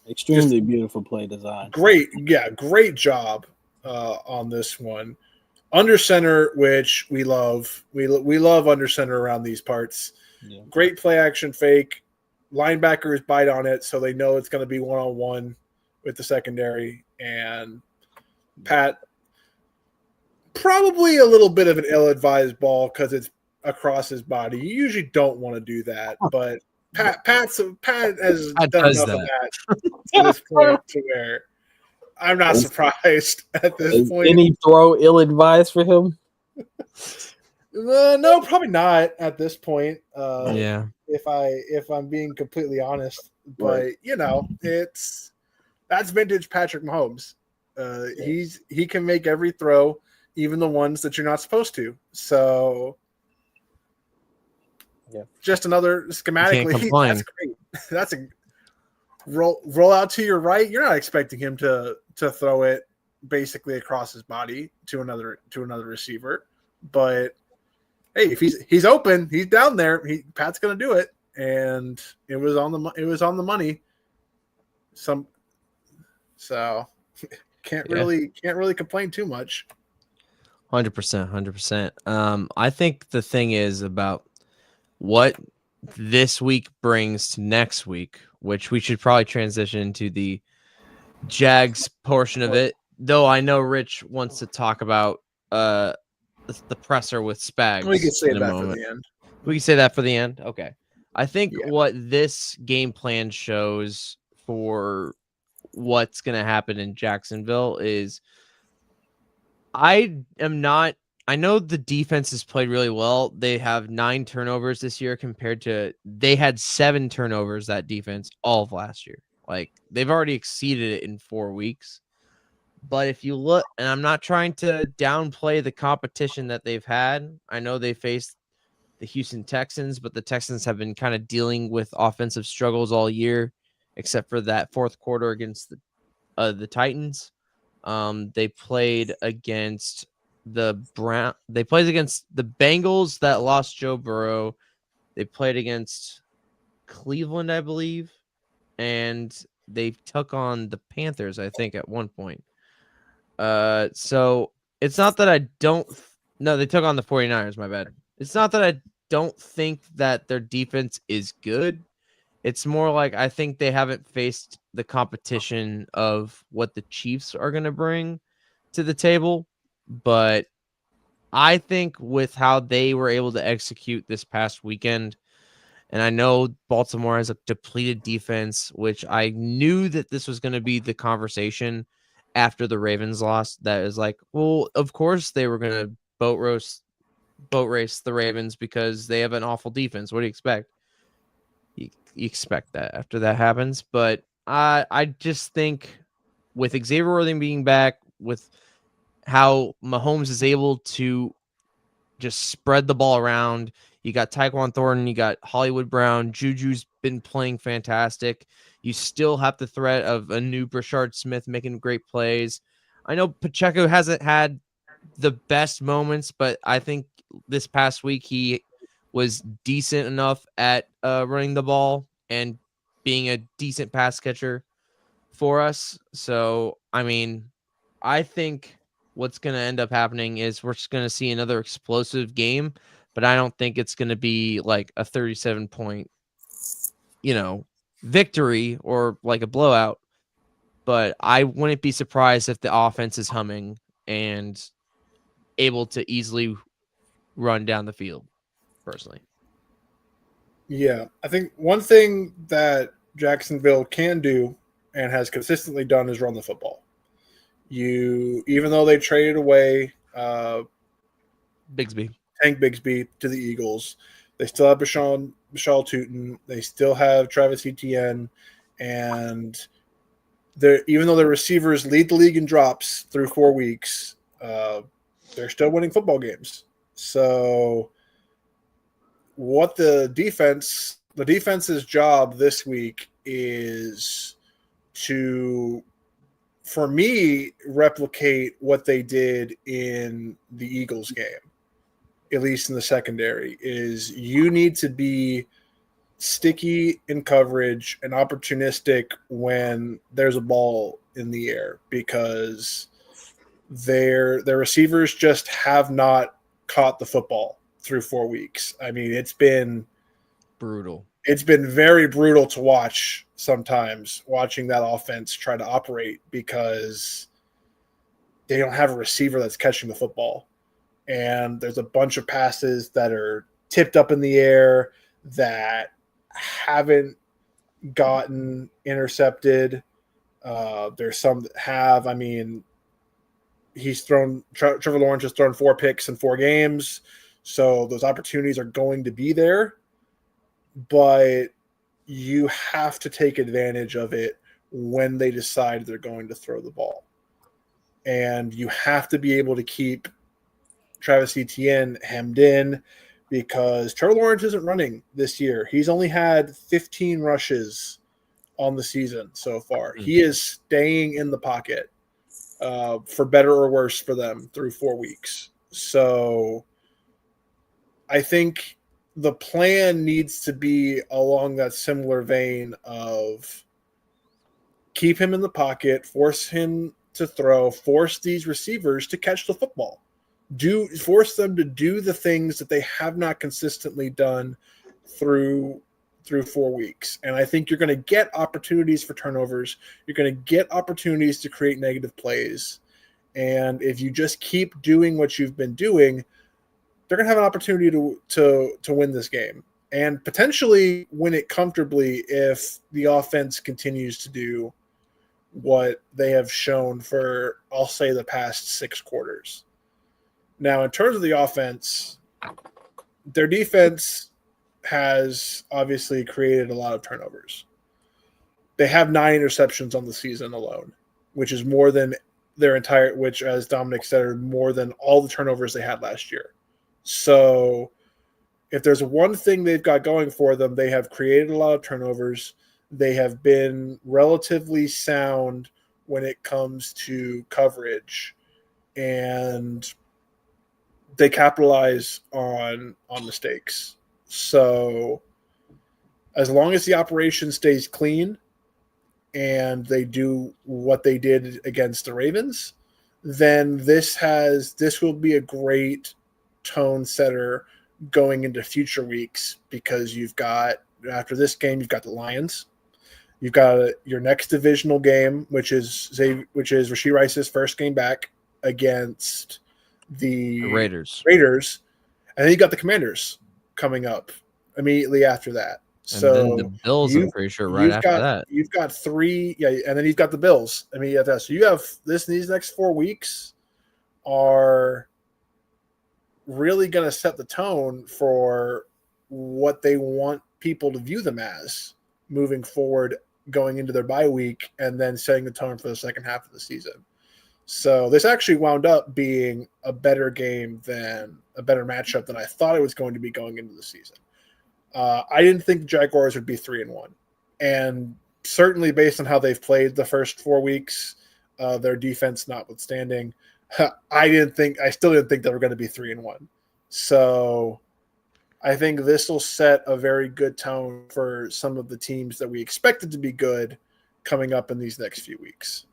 extremely beautiful play design. Great job on this one. Under center, which we love. We love under center around these parts. Yeah. Great play action fake. Linebackers bite on it, so they know it's going to be one-on-one with the secondary. And Pat, probably a little bit of an ill-advised ball because it's across his body. You usually don't want to do that, but Pat has done enough of that to this point to where I'm not surprised at this point. Any throw ill-advised for him? No, probably not at this point. Yeah. If I'm being completely honest, but that's vintage Patrick Mahomes. He can make every throw, even the ones that you're not supposed to. So, just another schematically. That's great. That's a roll out to your right. You're not expecting him to throw it basically across his body to another receiver, but hey, if he's open, he's down there. Pat's going to do it, and it was on the money. So can't really complain too much. 100%. I think the thing is about what this week brings to next week, which we should probably transition into the Jags portion of it. Though I know Rich wants to talk about the presser with Spags. We can say that for the end. We can say that for the end. Okay. I think what this game plan shows for what's going to happen in Jacksonville is I know the defense has played really well. They have 9 turnovers this year compared to they had 7 turnovers, that defense, all of last year. Like, they've already exceeded it in 4 weeks. But if you look, and I'm not trying to downplay the competition that they've had. I know they faced the Houston Texans, but the Texans have been kind of dealing with offensive struggles all year, except for that fourth quarter against the Titans. They played against the Bengals that lost Joe Burrow. They played against Cleveland, I believe, and they took on the Panthers, I think, at one point. So it's not that I don't. No, they took on the 49ers. My bad. It's not that I don't think that their defense is good. It's more like I think they haven't faced the competition of what the Chiefs are going to bring to the table. But I think with how they were able to execute this past weekend, and I know Baltimore has a depleted defense, which I knew that this was going to be the conversation after the Ravens lost. That is like, well, of course they were going to boat race the Ravens because they have an awful defense. What do you expect? You expect that after that happens. But I just think with Xavier Worthing being back, with how Mahomes is able to just spread the ball around. You got Tyquan Thornton, you got Hollywood Brown. Juju's been playing fantastic. You still have the threat of a new Brashard Smith making great plays. I know Pacheco hasn't had the best moments, but I think this past week he was decent enough at running the ball and being a decent pass catcher for us. So, I mean, I think what's going to end up happening is we're just going to see another explosive game, but I don't think it's going to be like a 37-point, victory or like a blowout. But I wouldn't be surprised if the offense is humming and able to easily run down the field, personally. Yeah, I think one thing that Jacksonville can do and has consistently done is run the football. Even though they traded away Tank Bigsby to the Eagles, they still have Bashal Tutin. They still have Travis Etienne, and even though their receivers lead the league in drops through 4 weeks, they're still winning football games. So, what the defense's job this week is to for me, replicate what they did in the Eagles game, at least in the secondary, is you need to be sticky in coverage and opportunistic when there's a ball in the air, because their receivers just have not caught the football through 4 weeks. I mean, it's been Brutal. It's been very brutal to watch sometimes, watching that offense try to operate, because they don't have a receiver that's catching the football. And there's a bunch of passes that are tipped up in the air that haven't gotten intercepted. There's some that have. I mean, Trevor Lawrence has thrown 4 picks in 4 games, so those opportunities are going to be there, but you have to take advantage of it when they decide they're going to throw the ball. And you have to be able to keep Travis Etienne hemmed in, because Trevor Lawrence isn't running this year. He's only had 15 rushes on the season so far. He is staying in the pocket, for better or worse for them, through 4 weeks. So I think the plan needs to be along that similar vein of keep him in the pocket, force him to throw, force these receivers to catch the football. Force them to do the things that they have not consistently done through 4 weeks. And I think you're going to get opportunities for turnovers. You're going to get opportunities to create negative plays. And if you just keep doing what you've been doing, they're going to have an opportunity to win this game, and potentially win it comfortably if the offense continues to do what they have shown for, I'll say, the past 6 quarters. Now, in terms of the offense, their defense has obviously created a lot of turnovers. They have 9 interceptions on the season alone, which is more than which, as Dominic said, are more than all the turnovers they had last year. So if there's one thing they've got going for them, they have created a lot of turnovers. They have been relatively sound when it comes to coverage, and they capitalize on mistakes. So as long as the operation stays clean and they do what they did against the Ravens, then this will be a great tone setter going into future weeks, because you've got, after this game, you've got the Lions. You've got your next divisional game, which is Rashee Rice's first game back against the Raiders. And then you got the Commanders coming up immedately after that. So then the Bills, I'm pretty sure, right after that. You've got 3, and then you've got the Bills. I mean, so you have these next 4 weeks are really going to set the tone for what they want people to view them as moving forward, going into their bye week, and then setting the tone for the second half of the season. So this actually wound up being a better matchup than I thought it was going to be going into the season. I didn't think the Jaguars would be 3-1, and certainly based on how they've played the first 4 weeks, their defense notwithstanding, I still didn't think they were going to be 3-1. So I think this will set a very good tone for some of the teams that we expected to be good coming up in these next few weeks.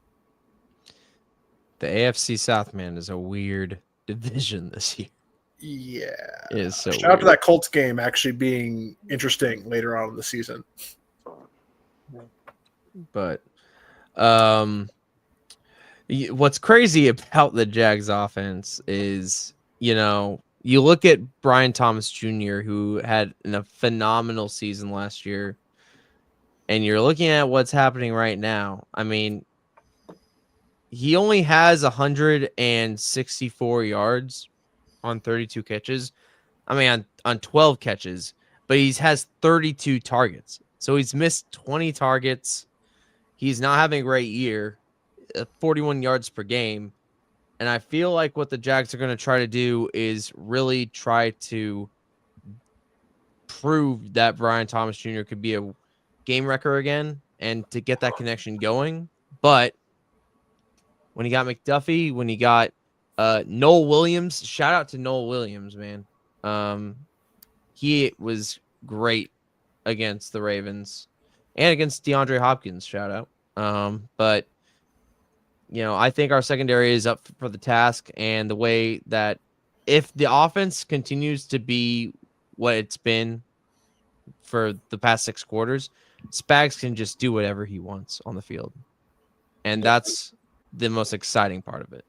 The AFC South, man, is a weird division this year. Yeah. It is so Shout out to that Colts game actually being interesting later on in the season. But what's crazy about the Jags offense is, you look at Brian Thomas Jr., who had a phenomenal season last year, and you're looking at what's happening right now. I mean, he only has 164 yards on 32 catches. I mean, on 12 catches, but he has 32 targets. So he's missed 20 targets. He's not having a great year, 41 yards per game. And I feel like what the Jags are going to try to do is really try to prove that Brian Thomas Jr. could be a game wrecker again and to get that connection going. But when he got McDuffie, when he got Noel Williams. Shout out to Noel Williams, man. He was great against the Ravens and against DeAndre Hopkins. Shout out. But I think our secondary is up for the task, and the way that if the offense continues to be what it's been for the past 6 quarters, Spags can just do whatever he wants on the field. And that's the most exciting part of it.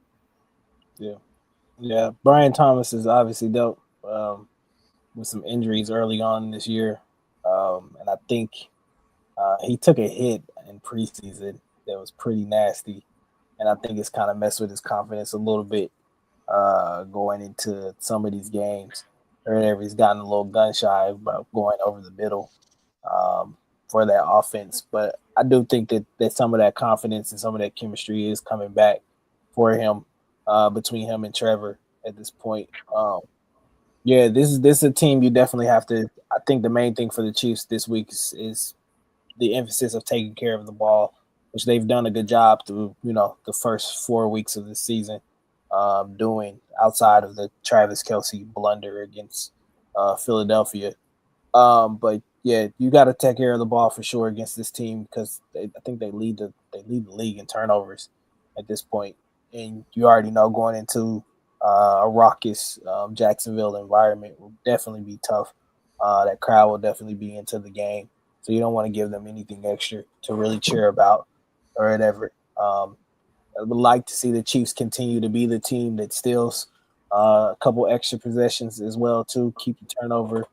Yeah. Brian Thomas is obviously dealt with some injuries early on this year. And I think he took a hit in preseason that was pretty nasty. And I think it's kind of messed with his confidence a little bit going into some of these games. Or whenever he's gotten a little gun shy about going over the middle for that offense. But I do think that some of that confidence and some of that chemistry is coming back for him between him and Trevor at this point. This is a team you definitely have to. I think the main thing for the Chiefs this week is the emphasis of taking care of the ball, which they've done a good job through the first 4 weeks of the season doing outside of the Travis Kelce blunder against Philadelphia. But yeah, you got to take care of the ball for sure against this team because I think they lead the league in turnovers at this point, and you already know going into a raucous Jacksonville environment will definitely be tough. That crowd will definitely be into the game, so you don't want to give them anything extra to really cheer about or whatever. I would like to see the Chiefs continue to be the team that steals a couple extra possessions as well too. Keep the turnover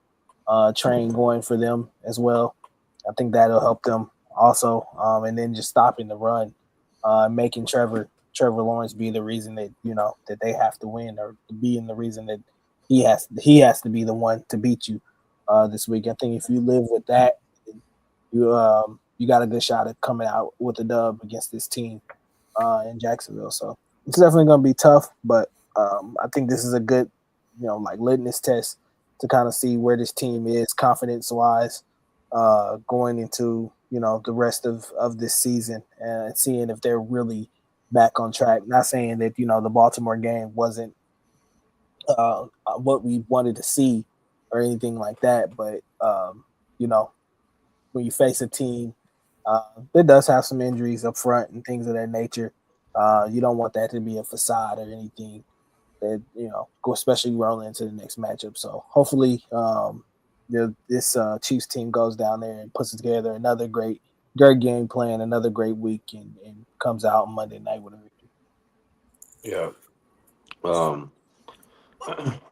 train going for them as well. I think that'll help them also. And then just stopping the run, making Trevor Lawrence be the reason that that they have to win, or being the reason that he has to be the one to beat you this week. I think if you live with that, you got a good shot at coming out with a dub against this team in Jacksonville. So it's definitely going to be tough, but I think this is a good litmus test to kind of see where this team is confidence wise going into the rest of this season, and seeing if they're really back on track. Not saying that the Baltimore game wasn't what we wanted to see or anything like that, but when you face a team that does have some injuries up front and things of that nature, you don't want that to be a facade or anything that go, especially rolling into the next matchup. So hopefully this Chiefs team goes down there and puts together another great game plan, another great week, and comes out Monday night with a victory. Yeah.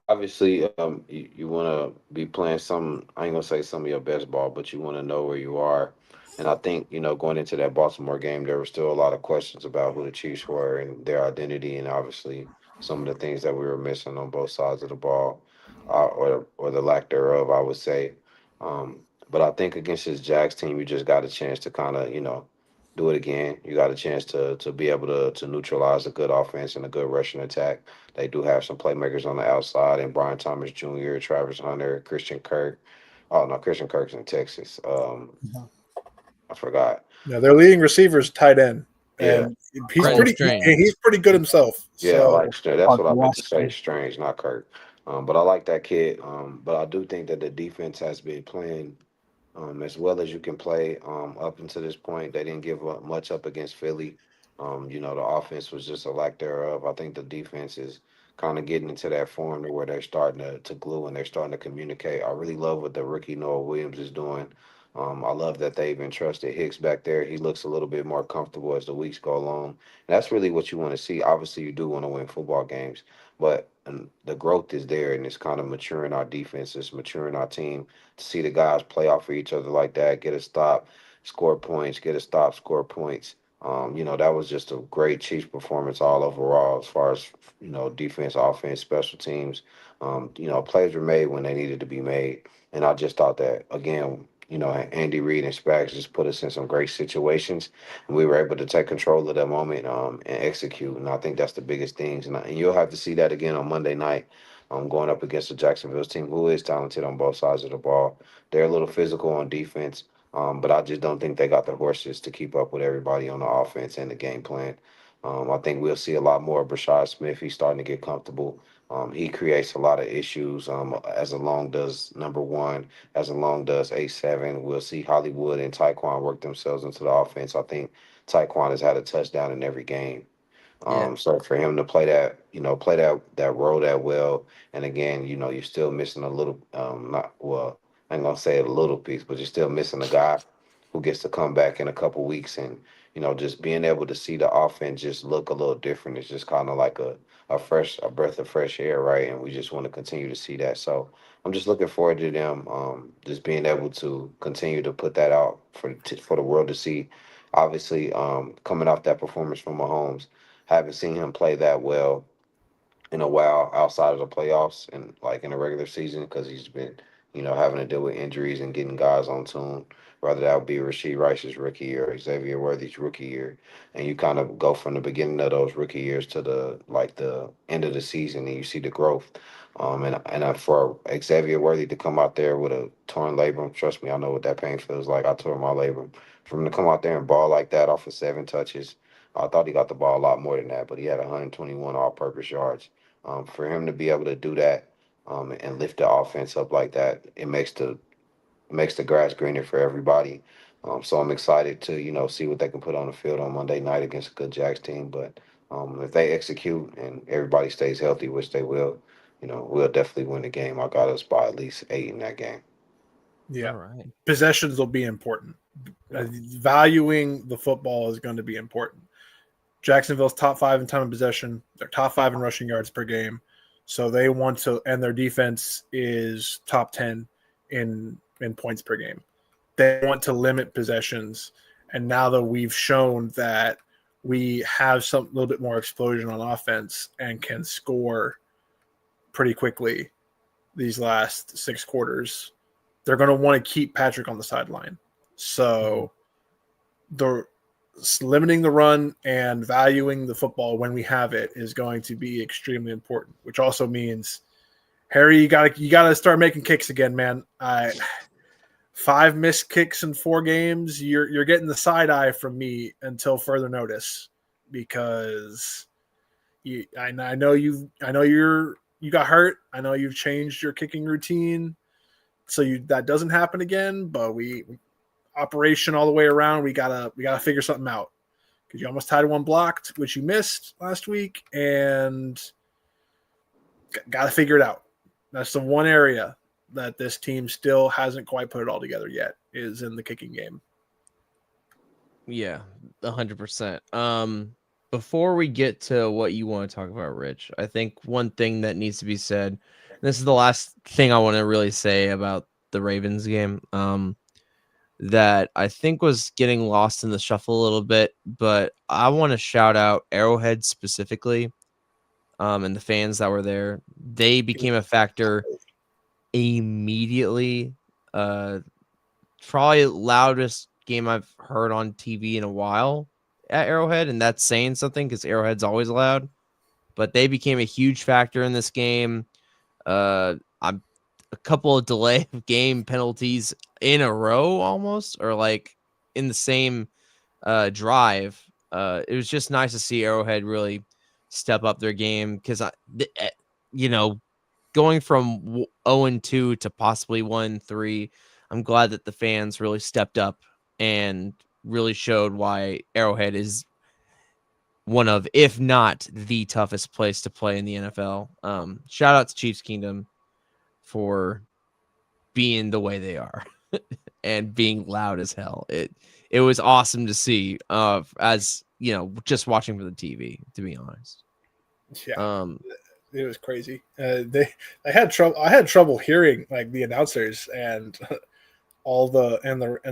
Obviously, you want to be playing some. I ain't gonna say some of your best ball, but you want to know where you are. And I think going into that Baltimore game, there were still a lot of questions about who the Chiefs were and their identity, and obviously some of the things that we were missing on both sides of the ball, or the lack thereof, I would say. But I think against this Jags team, you just got a chance to kind of do it again. You got a chance to be able to neutralize a good offense and a good rushing attack. They do have some playmakers on the outside, and Brian Thomas Jr., Travis Hunter, Christian Kirk. Oh no, Christian Kirk's in Texas. I forgot. Yeah, their leading receivers tight end, Yeah. and Brendan he's pretty good himself. Yeah, So like that's what I meant to say. Washington. Strange, not Kirk. But I like that kid. But I do think that the defense has been playing as well as you can play up until this point. They didn't give up much up against Philly. The offense was just a lack thereof. I think the defense is kind of getting into that form to where they're starting to glue and they're starting to communicate. I really love what the rookie Noah Williams is doing. I love that they've entrusted Hicks back there. He looks a little bit more comfortable as the weeks go along. And that's really what you want to see. Obviously, you do want to win football games, but the growth is there, and it's kind of maturing our defense. It's maturing our team to see the guys play off for each other like that, get a stop, score points, get a stop, score points. That was just a great Chiefs performance all overall as far as, defense, offense, special teams. Plays were made when they needed to be made. And I just thought that, again, Andy Reid and Spags just put us in some great situations, and we were able to take control of that moment and execute. And I think that's the biggest things. And you'll have to see that again on Monday night, going up against the Jacksonville team, who is talented on both sides of the ball. They're a little physical on defense, but I just don't think they got the horses to keep up with everybody on the offense and the game plan. I think we'll see a lot more of Brashad Smith. He's starting to get comfortable. He creates a lot of issues, as along does number one, as along does A7. We'll see Hollywood and Taekwon work themselves into the offense. I think Taekwon has had a touchdown in every game. Yeah. So for him to play that, play that role that well, and again, you're still missing a little, not well, I ain't gonna say a little piece, but you're still missing a guy who gets to come back in a couple weeks, and just being able to see the offense just look a little different. It's just kind of like a breath of fresh air, right? And we just want to continue to see that. So I'm just looking forward to them, just being able to continue to put that out for the world to see. Obviously, coming off that performance from Mahomes. Haven't seen him play that well in a while outside of the playoffs and like in the regular season because he's been, having to deal with injuries and getting guys on tune. Whether that would be Rasheed Rice's rookie year or Xavier Worthy's rookie year, and you kind of go from the beginning of those rookie years to the end of the season, and you see the growth. And for Xavier Worthy to come out there with a torn labrum, trust me, I know what that pain feels like. I tore my labrum. For him to come out there and ball like that off of 7 touches, I thought he got the ball a lot more than that, but he had 121 all-purpose yards. For him to be able to do that, and lift the offense up like that, it makes the grass greener for everybody. So I'm excited to see what they can put on the field on Monday night against a good Jacks team. But if they execute and everybody stays healthy, which they will, we'll definitely win the game. I got us by at least 8 in that game. Yeah. All right. Possessions will be important. Valuing the football is going to be important. Jacksonville's top 5 in time of possession. They're top 5 in rushing yards per game. So they want to, and their defense is top 10 in points per game. They want to limit possessions. And now that we've shown that we have some little bit more explosion on offense and can score pretty quickly these last 6 quarters, they're going to want to keep Patrick on the sideline. So limiting the run and valuing the football when we have it is going to be extremely important, which also means, Harry, you gotta start making kicks again, man. 5 missed kicks in 4 games. You're getting the side eye from me until further notice because I know you got hurt. I know you've changed your kicking routine so that doesn't happen again. But we operation all the way around. We gotta figure something out because you almost had one blocked, which you missed last week, and gotta figure it out. That's the one area that this team still hasn't quite put it all together yet, is in the kicking game. Yeah, 100%. Before we get to what you want to talk about, Rich, I think one thing that needs to be said, and this is the last thing I want to really say about the Ravens game, that I think was getting lost in the shuffle a little bit, but I want to shout out Arrowhead specifically, and the fans that were there. They became a factor immediately. Probably loudest game I've heard on TV in a while at Arrowhead, and that's saying something because Arrowhead's always loud. But they became a huge factor in this game. I'm a couple of delay of game penalties in a row almost, or like in the same drive. It was just nice to see Arrowhead really step up their game because going from 0-2 to possibly 1-3, I'm glad that the fans really stepped up and really showed why Arrowhead is one of, if not the toughest place to play in the NFL. Shout out to Chiefs Kingdom for being the way they are and being loud as hell. It was awesome to see, as just watching for the TV, to be honest. Yeah. It was crazy. They had trouble. I had trouble hearing like the announcers and all the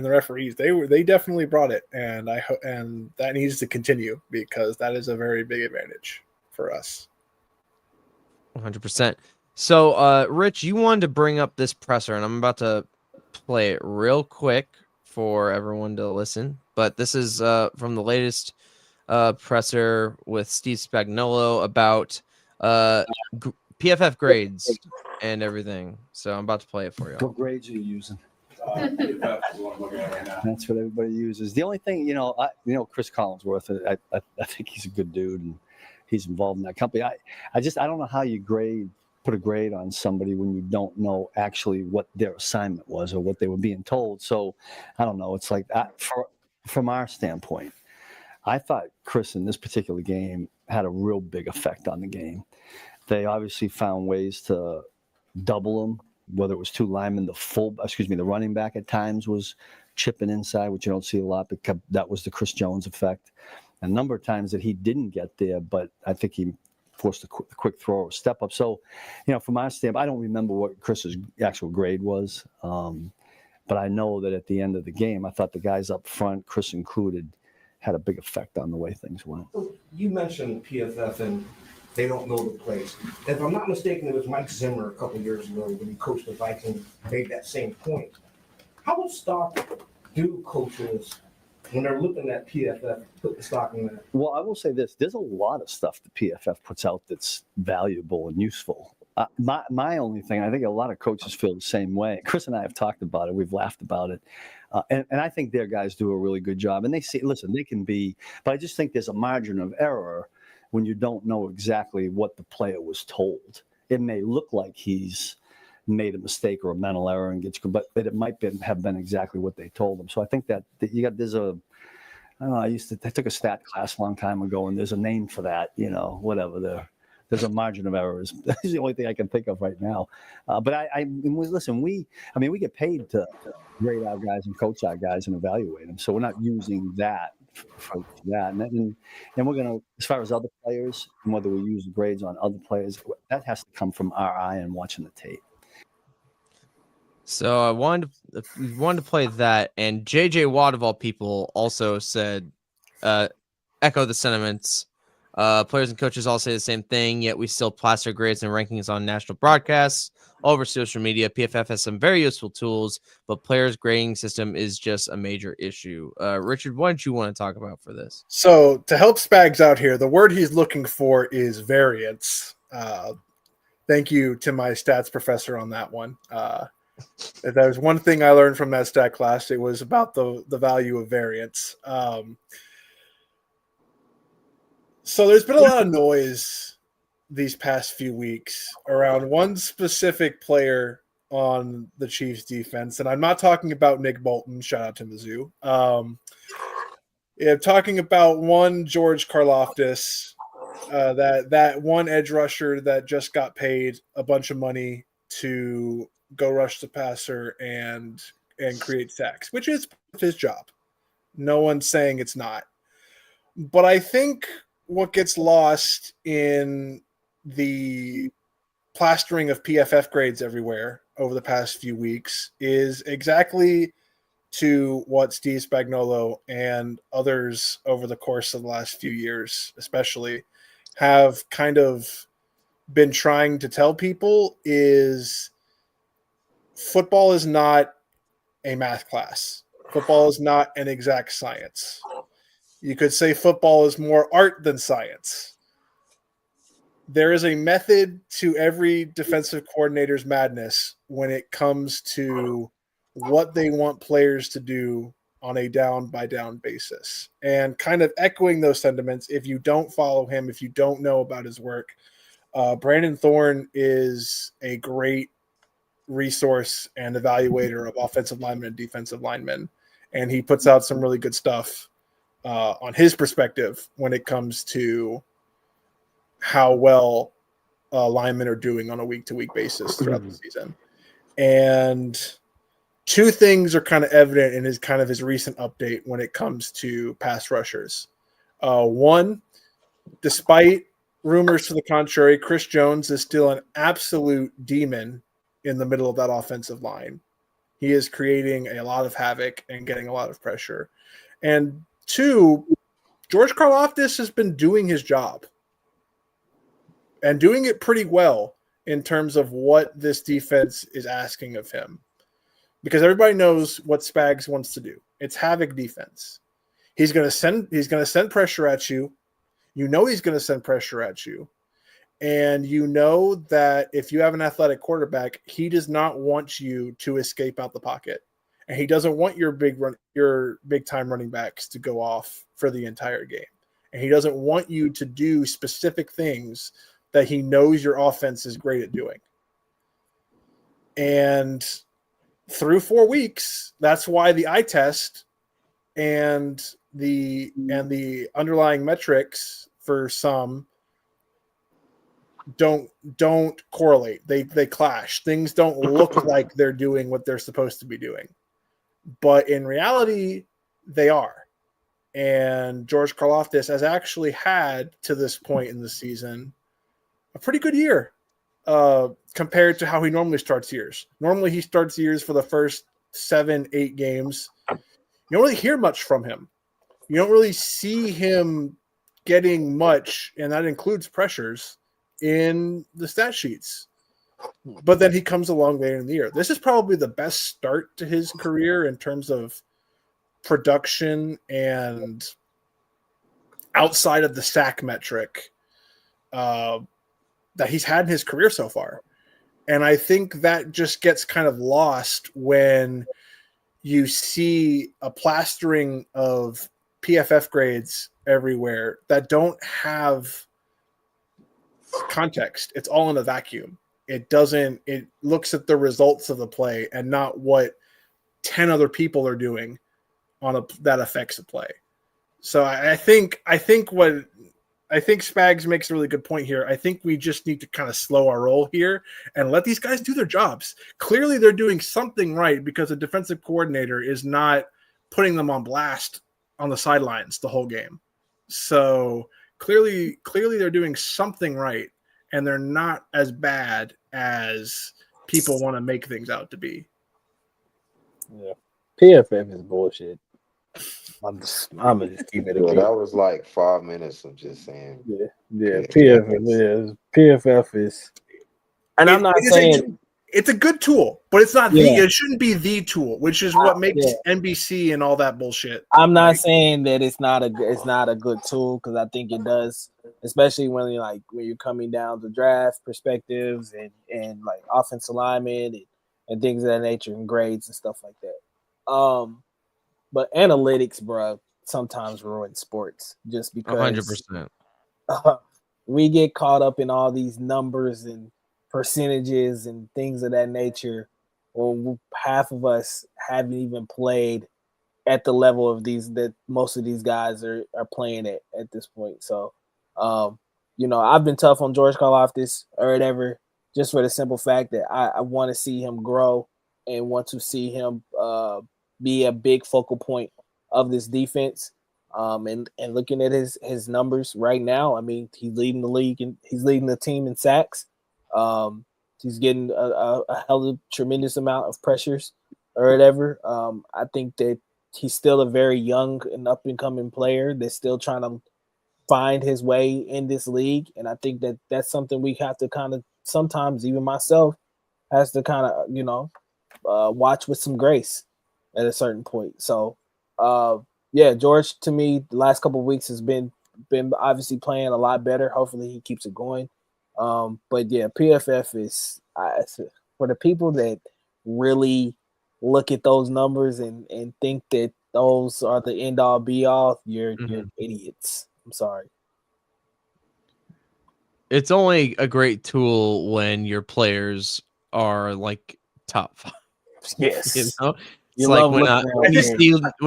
referees. They definitely brought it, and that needs to continue because that is a very big advantage for us. 100%. So, Rich, you wanted to bring up this presser, and I'm about to play it real quick for everyone to listen. But this is from the latest presser with Steve Spagnuolo about PFF grades and everything. So I'm about to play it for you. What grades are you using? PFF is what I'm looking at right now. That's what everybody uses. The only thing, Chris Collinsworth, I think he's a good dude and he's involved in that company. I don't know how you put a grade on somebody when you don't know actually what their assignment was or what they were being told. So I don't know. It's like from our standpoint, I thought Chris in this particular game had a real big effect on the game. They obviously found ways to double him, whether it was two linemen, the running back at times was chipping inside, which you don't see a lot, because that was the Chris Jones effect. A number of times that he didn't get there, but I think he forced a quick throw or step up. So, from our standpoint, I don't remember what Chris's actual grade was, but I know that at the end of the game, I thought the guys up front, Chris included, had a big effect on the way things went. You mentioned PFF and they don't know the plays. If I'm not mistaken, it was Mike Zimmer a couple years ago when he coached the Vikings, made that same point. How much stock do coaches, when they're looking at PFF, put the stock in that? Well, I will say this. There's a lot of stuff that PFF puts out that's valuable and useful. My only thing, I think a lot of coaches feel the same way. Chris and I have talked about it. We've laughed about it. And I think their guys do a really good job. And they can be, but I just think there's a margin of error when you don't know exactly what the player was told. It may look like he's made a mistake or a mental error and but it might have been exactly what they told him. So I think that I don't know, I took a stat class a long time ago, and there's a name for that, whatever. There's a margin of errors. That's the only thing I can think of right now. But we get paid to grade our guys and coach our guys and evaluate them. So we're not using that for that. And we're going to, as far as other players, and whether we use the grades on other players, that has to come from our eye and watching the tape. So I wanted to play that, and JJ Watt of all people also said, echo the sentiments. Players and coaches all say the same thing, yet we still plaster grades and rankings on national broadcasts, all over social media. PFF has some very useful tools, but players' grading system is just a major issue. Richard, what did you want to talk about for this? So to help Spags out here, the word he's looking for is variance. Thank you to my stats professor on that one. If there was one thing I learned from that stat class, it was about the value of variance. So there's been a lot of noise these past few weeks around one specific player on the Chiefs defense. And I'm not talking about Nick Bolton. Shout out to Mizzou. I'm talking about one George Karlaftis, that one edge rusher that just got paid a bunch of money to go rush the passer and create sacks, which is his job. No one's saying it's not. But I think what gets lost in the plastering of PFF grades everywhere over the past few weeks is exactly to what Steve Spagnuolo and others over the course of the last few years, especially, have kind of been trying to tell people is football is not a math class. Football is not an exact science. You could say football is more art than science. There is a method to every defensive coordinator's madness when it comes to what they want players to do on a down-by-down basis. And kind of echoing those sentiments, if you don't follow him, if you don't know about his work, Brandon Thorne is a great resource and evaluator of offensive linemen and defensive linemen. And he puts out some really good stuff on his perspective when it comes to how well linemen are doing on a week-to-week basis throughout the season. And two things are kind of evident in his recent update when it comes to pass rushers. One, despite rumors to the contrary, Chris Jones is still an absolute demon in the middle of that offensive line. He is creating a lot of havoc and getting a lot of pressure. And two, George Karlaftis has been doing his job and doing it pretty well in terms of what this defense is asking of him. Because everybody knows what Spags wants to do. It's havoc defense. He's going to send pressure at you. You know he's going to send pressure at you. And you know that if you have an athletic quarterback, he does not want you to escape out the pocket. and he doesn't want your big time running backs to go off for the entire game, and he doesn't want you to do specific things that he knows your offense is great at doing. And through 4 weeks, that's why the eye test and the underlying metrics for some don't correlate. They clash. Things don't look like they're doing what they're supposed to be doing, but in reality, they are. And George Karlaftis has actually had, to this point in the season, a pretty good year compared to how he normally starts years. Normally, he starts years for the first 7-8 games. You don't really hear much from him. You don't really see him getting much, and that includes pressures in the stat sheets. But then he comes along later in the year. This is probably the best start to his career in terms of production and outside of the sack metric that he's had in his career so far. And I think that just gets kind of lost when you see a plastering of PFF grades everywhere that don't have context. It's all in a vacuum. It looks at the results of the play and not what 10 other people are doing that affects the play. So I think Spags makes a really good point here. I think we just need to kind of slow our roll here and let these guys do their jobs. Clearly they're doing something right because the defensive coordinator is not putting them on blast on the sidelines the whole game. So clearly they're doing something right, and they're not as bad as people want to make things out to be. Yeah. PFF is bullshit. I'm gonna just keep it. Well, that was like 5 minutes of just saying. Yeah. PFF is, and I'm not saying it's a good tool, but it's not it shouldn't be the tool, which is what makes NBC and all that bullshit. I'm not saying that it's not a good tool, because I think it does, especially when you're coming down to draft perspectives and like offensive linemen and things of that nature and grades and stuff like that. But analytics, bro, sometimes ruin sports just because 100%. We get caught up in all these numbers and percentages and things of that nature, when half of us haven't even played at the level of that most of these guys are playing at this point. So, I've been tough on George Karlaftis or whatever, just for the simple fact that I want to see him grow and want to see him be a big focal point of this defense. And looking at his numbers right now, I mean, he's leading the league and he's leading the team in sacks. He's getting a hell of a tremendous amount of pressures or whatever. I think that he's still a very young and up and coming player that's still trying to find his way in this league. And I think that that's something we have to kind of, sometimes even myself has to kind of, watch with some grace at a certain point. So, George, to me, the last couple of weeks has been obviously playing a lot better. Hopefully he keeps it going. But yeah, PFF is for the people that really look at those numbers and think that those are the end all be all. You're idiots. I'm sorry. It's only a great tool when your players are like top 5. Yes. It's like when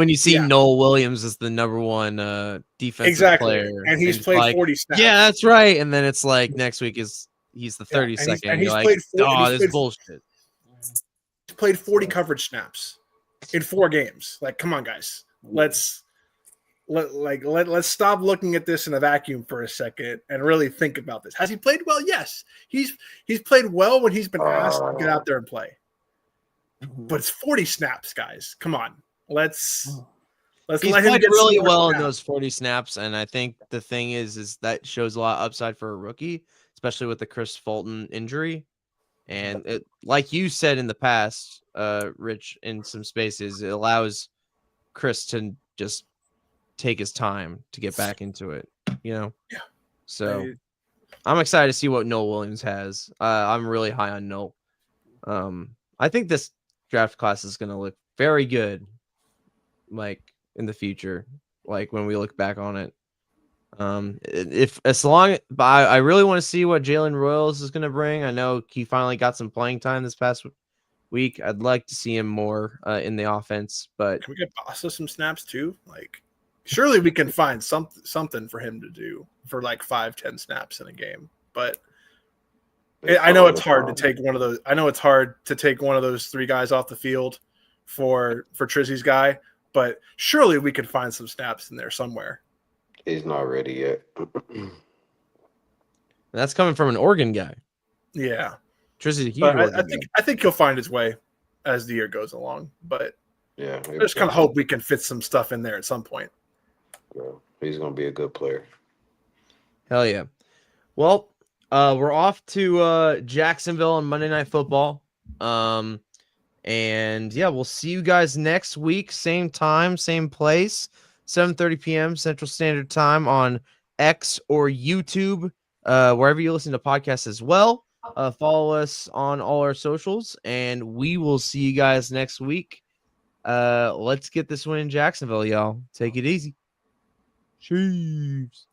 you see Noel Williams as the number one defensive player, and he's played 40 snaps. Yeah, that's right. And then it's like next week he's the 32nd. And he's you're played like, this bullshit. He's played 40 coverage snaps in 4 games. Like, come on, guys. Let's stop looking at this in a vacuum for a second and really think about this. Has he played well? Yes. He's played well when he's been asked to get out there and play. But it's 40 snaps, guys. Come on. Let's He's let him played get really some more well in snaps. those 40 snaps, and I think the thing is that shows a lot of upside for a rookie, especially with the Chris Fulton injury. And it, like you said in the past, Rich, in some spaces, it allows Chris to just take his time to get back into it, Yeah. So I'm excited to see what Noel Williams has. I'm really high on Noel. I think this draft class is going to look very good. Like in the future, like when we look back on it. If as long, but I really want to see what Jalen Royals is going to bring. I know he finally got some playing time this past week. I'd like to see him more in the offense, but Can we get Bassa some snaps too? Like, surely we can find something for him to do for like 5-10 snaps in a game. But I know it's hard to take one of those. I know it's hard to take one of those 3 guys off the field for Trizzy's guy. But surely we could find some snaps in there somewhere. He's not ready yet. that's coming from an Oregon guy. Yeah, Trizzy's a huge but Oregon guy. I think he'll find his way as the year goes along. But Yeah, I just kind of hope we can fit some stuff in there at some point. Yeah, he's gonna be a good player. Hell yeah. Well, we're off to Jacksonville on Monday Night Football. And yeah, we'll see you guys next week, same time, same place, 7:30 p.m. Central Standard Time on X or YouTube, wherever you listen to podcasts as well. Follow us on all our socials, and we will see you guys next week. Let's get this win in Jacksonville, y'all. Take it easy. Chiefs.